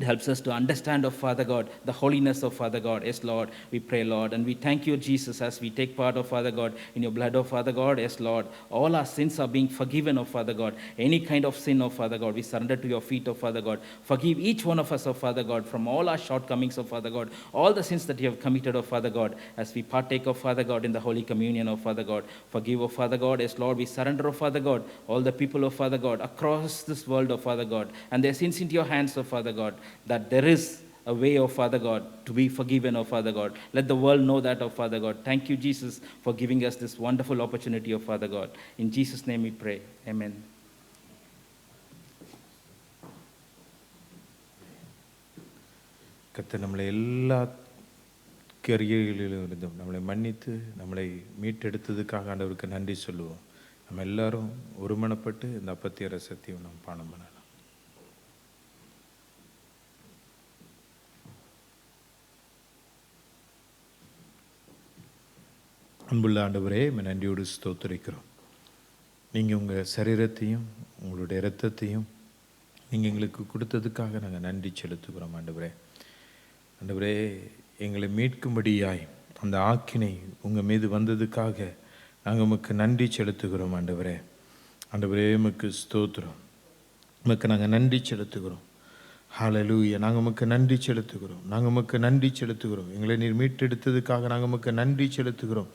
helps us to understand, oh Father God, the holiness of Father God. Yes, Lord, we pray, Lord, and we thank you, Jesus, as we take part, oh Father God, in your blood, oh Father God. Yes, Lord, all our sins are being forgiven, oh Father God. Any kind of sin, oh Father God, we surrender to your feet, oh Father God. Forgive each one of us, oh Father God, from all our shortcomings, oh Father God, all the sins that you have committed, oh Father God, as we partake, oh Father God, in the Holy Communion, oh Father God. Forgive, oh Father God. Yes, Lord, we surrender, oh Father God, all the people, oh Father God, across this world, oh Father God, and their sins into your hands, oh Father God, that there is a way, oh Father God, to be forgiven, oh Father God. Let the world know that, oh Father God. Thank you, Jesus, for giving us this wonderful opportunity, oh Father God. In Jesus' name we pray. Amen. கர்த்தர் நம்மளை எல்லா கிரியைகளிலும் இருந்தும் நம்மளை மன்னித்து நம்மளை மீட்டெடுத்ததுக்காக ஆண்டவருக்கு நன்றி சொல்லுவோம். நம்ம எல்லாரும் ஒருமனப்பட்டு இந்த அப்பத்திய ரசத்தையும் நாம் பானம் பண்ணலாம். அன்புள்ள ஆண்டவரே, நன்றியோடு ஸ்தோத்திரிக்கிறோம். நீங்கள் உங்கள் சரீரத்தையும் உங்களுடைய இரத்தத்தையும் நீங்கள் எங்களுக்கு கொடுத்ததுக்காக நாங்கள் நன்றி செலுத்துகிறோம் ஆண்டவரே. ஆண்டவரே, எங்களை மீட்கும்படியாய் அந்த ஆக்கினை உங்கள் மீது வந்ததுக்காக நாங்கள் உமக்கு நன்றி செலுத்துகிறோம் ஆண்டவரே. ஆண்டவரே, உமக்கு ஸ்தோத்திரம். உமக்கு நாங்கள் நன்றி செலுத்துகிறோம். ஹல்லேலூயா. நாங்கள் உமக்கு நன்றி செலுத்துகிறோம். நாங்கள் உமக்கு நன்றி செலுத்துகிறோம். எங்களை நீர் மீட்டெடுத்ததுக்காக நாங்கள் உமக்கு நன்றி செலுத்துகிறோம்.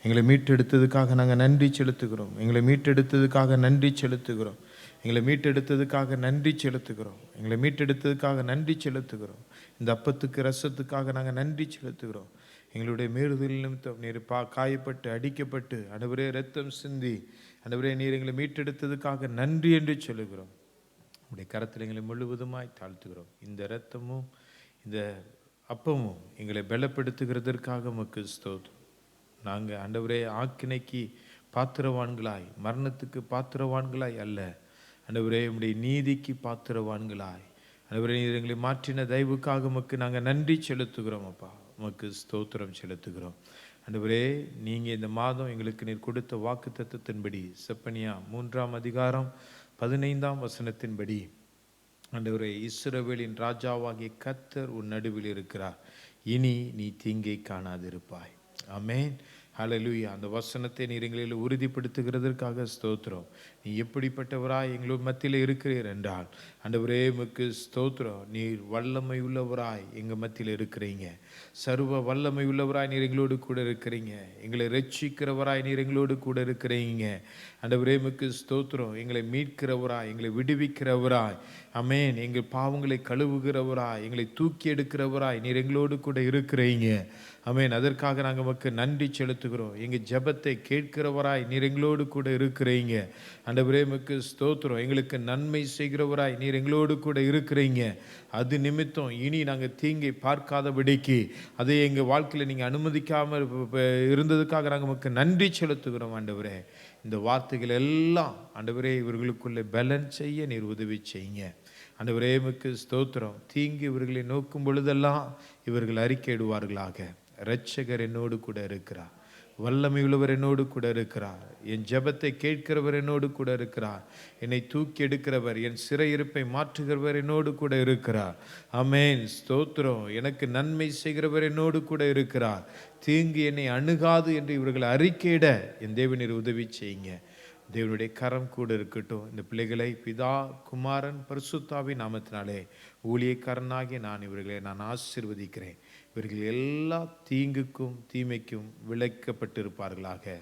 எங்களை மீட்டெடுத்ததுக்காக நாங்கள் நன்றி செலுத்துகிறோம். எங்களை மீட்டெடுத்ததுக்காக நன்றி செலுத்துகிறோம். எங்களை மீட்டெடுத்ததுக்காக நன்றி செலுத்துகிறோம். எங்களை மீட்டெடுத்ததுக்காக நன்றி செலுத்துகிறோம். இந்த அப்பத்துக்கு ரசத்துக்காக நாங்கள் நன்றி செலுத்துகிறோம். எங்களுடைய மீறுதல் நிமித்தம் நீர் காயப்பட்டு அடிக்கப்பட்டு ஆண்டவரே இரத்தம் சிந்தி ஆண்டவரே நீர் எங்களை மீட்டெடுத்ததுக்காக நன்றி என்று சொல்லுகிறோம். உடைய கரத்தில் எங்களை முழுவதுமாய் தாழ்த்துகிறோம். இந்த இரத்தமும் இந்த அப்பமும் எங்களை பலப்படுத்துகிறதற்காக உமக்கு ஸ்தோத்திரம். நாங்கள் ஆண்டவரே ஆக்கினைக்கு பாத்திரவான்களாய், மரணத்துக்கு பாத்திரவான்களாய் அல்ல ஆண்டவரே, உம்முடைய நீதிக்கு பாத்திரவான்களாய் ஆண்டவரே, நீர் எங்களை மாற்றின தயவுக்காக உமக்கு நாங்கள் நன்றி செலுத்துகிறோம் அப்பா. உமக்கு ஸ்தோத்திரம் செலுத்துகிறோம் ஆண்டவரே. நீங்கள் இந்த மாதம் எங்களுக்கு நீர் கொடுத்த வாக்கு தத்தத்தின்படி செப்பனியா 3ஆம் அதிகாரம் 15ஆம் வசனத்தின்படி ஆண்டவரே, இஸ்ரவேலின் ராஜாவாகிய கர்த்தர் உன் நடுவில் இருக்கிறார், இனி நீ தீங்கை காணாதிருப்பாய். ஆமென். ஹல்லேலூயா. அந்த வசனத்தை நீர் எங்களில் உறுதிப்படுத்துகிறதற்காக ஸ்தோத்திரம். நீ எப்படிப்பட்டவராய் எங்களோட மத்தியில் இருக்கிறீர் என்றால் ஆண்டவரே உமக்கு ஸ்தோத்திரம். நீர் வல்லமை உள்ளவராய் எங்கள் மத்தியில் இருக்கிறீங்க, சர்வ வல்லமை உள்ளவராய் நீர் எங்களோடு கூட இருக்கிறீங்க, எங்களை ரட்சிக்கிறவராய் நீர் எங்களோடு கூட இருக்கிறீங்க ஆண்டவரே உமக்கு ஸ்தோத்திரம். எங்களை மீட்கிறவராய், எங்களை விடுவிக்கிறவராய், ஆமென், எங்கள் பாவங்களை கழுவுகிறவராய், எங்களை தூக்கி எடுக்கிறவராய் நீர் எங்களோடு கூட இருக்கிறீங்க. ஆமென். அதற்காக நாங்கள் உமக்கு நன்றி செலுத்துகிறோம். எங்கள் ஜெபத்தை கேட்கிறவராய் நீர் எங்களோடு கூட இருக்கிறீங்க ஆண்டவரே உமக்கு ஸ்தோத்திரம். எங்களுக்கு நன்மை செய்கிறவராய் நீர் எங்களோடு கூட இருக்கிறீங்க. அது நிமித்தம் இனி நாங்கள் தீங்கை பார்க்காதபடிக்கு அதை எங்கள் வாழ்க்கையில் நீங்கள் அனுமதிக்காமல் இருந்ததுக்காக நாங்கள் உமக்கு நன்றி செலுத்துகிறோம் ஆண்டவரே. இந்த வார்த்தைகள் எல்லாம் ஆண்டவரே இவர்களுக்குள்ளே பலன் செய்ய நீர் உதவி செய்யுங்க ஆண்டவரே உமக்கு ஸ்தோத்திரம். தீங்கு இவர்களை நோக்கும் பொழுதெல்லாம் இவர்கள் அறிக்கையிடுவார்களாக, இரட்சகர் என்னோடு கூட இருக்கிறார், வல்லமை உள்ளவர் என்னோடு கூட இருக்கிறார், என் ஜெபத்தை கேட்கிறவர் என்னோடு கூட இருக்கிறார், என்னை தூக்கி எடுக்கிறவர், என் சிறையிருப்பை மாற்றுகிறவர் என்னோடு கூட இருக்கிறார். ஆமென், ஸ்தோத்திரம். எனக்கு நன்மை செய்கிறவர் என்னோடு கூட இருக்கிறார், தீங்கு என்னை அணுகாது என்று இவர்கள் அறிக்கையிட என் தேவனீர் உதவி செய்யுங்க. தேவனுடைய கரம் கூட இருக்கட்டும். இந்த பிள்ளைகளை பிதா, குமாரன், பரிசுத்தாவின் நாமத்தினாலே ஊழியக்காரனாகிய நான் ஆசீர்வதிக்கிறேன். இவர்கள் எல்லா தீங்குக்கும் தீமைக்கும் விலக்கப்பட்டிருப்பார்களாக.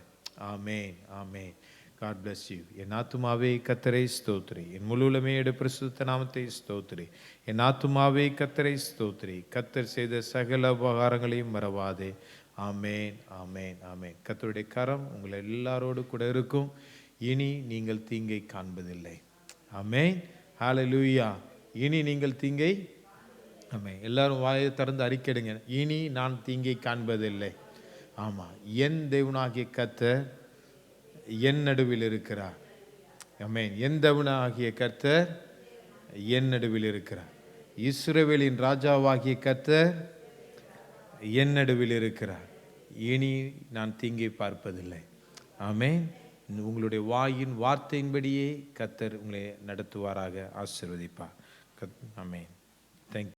ஆமென், ஆமென். God bless you. என் ஆத்துமாவே கர்த்தரை ஸ்தோத்திரி, என் முழுவலுமே பரிசுத்த நாமத்தை ஸ்தோத்திரி. என் ஆத்துமாவே கர்த்தரை ஸ்தோத்திரி, கர்த்தர் செய்த சகல உபகாரங்களையும் மறவாதே. ஆமென், ஆமென், ஆமென். கர்த்தருடைய கரம் உங்களை எல்லாரோடு கூட இருக்கும். இனி நீங்கள் தீங்கை காண்பதில்லை. ஆமென், ஹல்லேலூயா. இனி நீங்கள் தீங்கை, ஆமென். எல்லாரும் வாயை திறந்து அறிக்கையிடுங்க, இனி நான் தீங்கை காண்பதில்லை. ஆமாம், என் தேவனாகிய கர்த்தர் என் நடுவில் இருக்கிறார். ஆமென். என் தேவனாகிய கர்த்தர் என் நடுவில் இருக்கிறார். இஸ்ரவேலின் ராஜாவாகிய கர்த்தர் என் நடுவில் இருக்கிறார், இனி நான் தீங்கை பார்ப்பதில்லை. ஆமென். உங்களுடைய வாயின் வார்த்தையின்படியே கர்த்தர் உங்களை நடத்துவாராக, ஆசீர்வதிப்பார். ஆமென். தேங்க்யூ.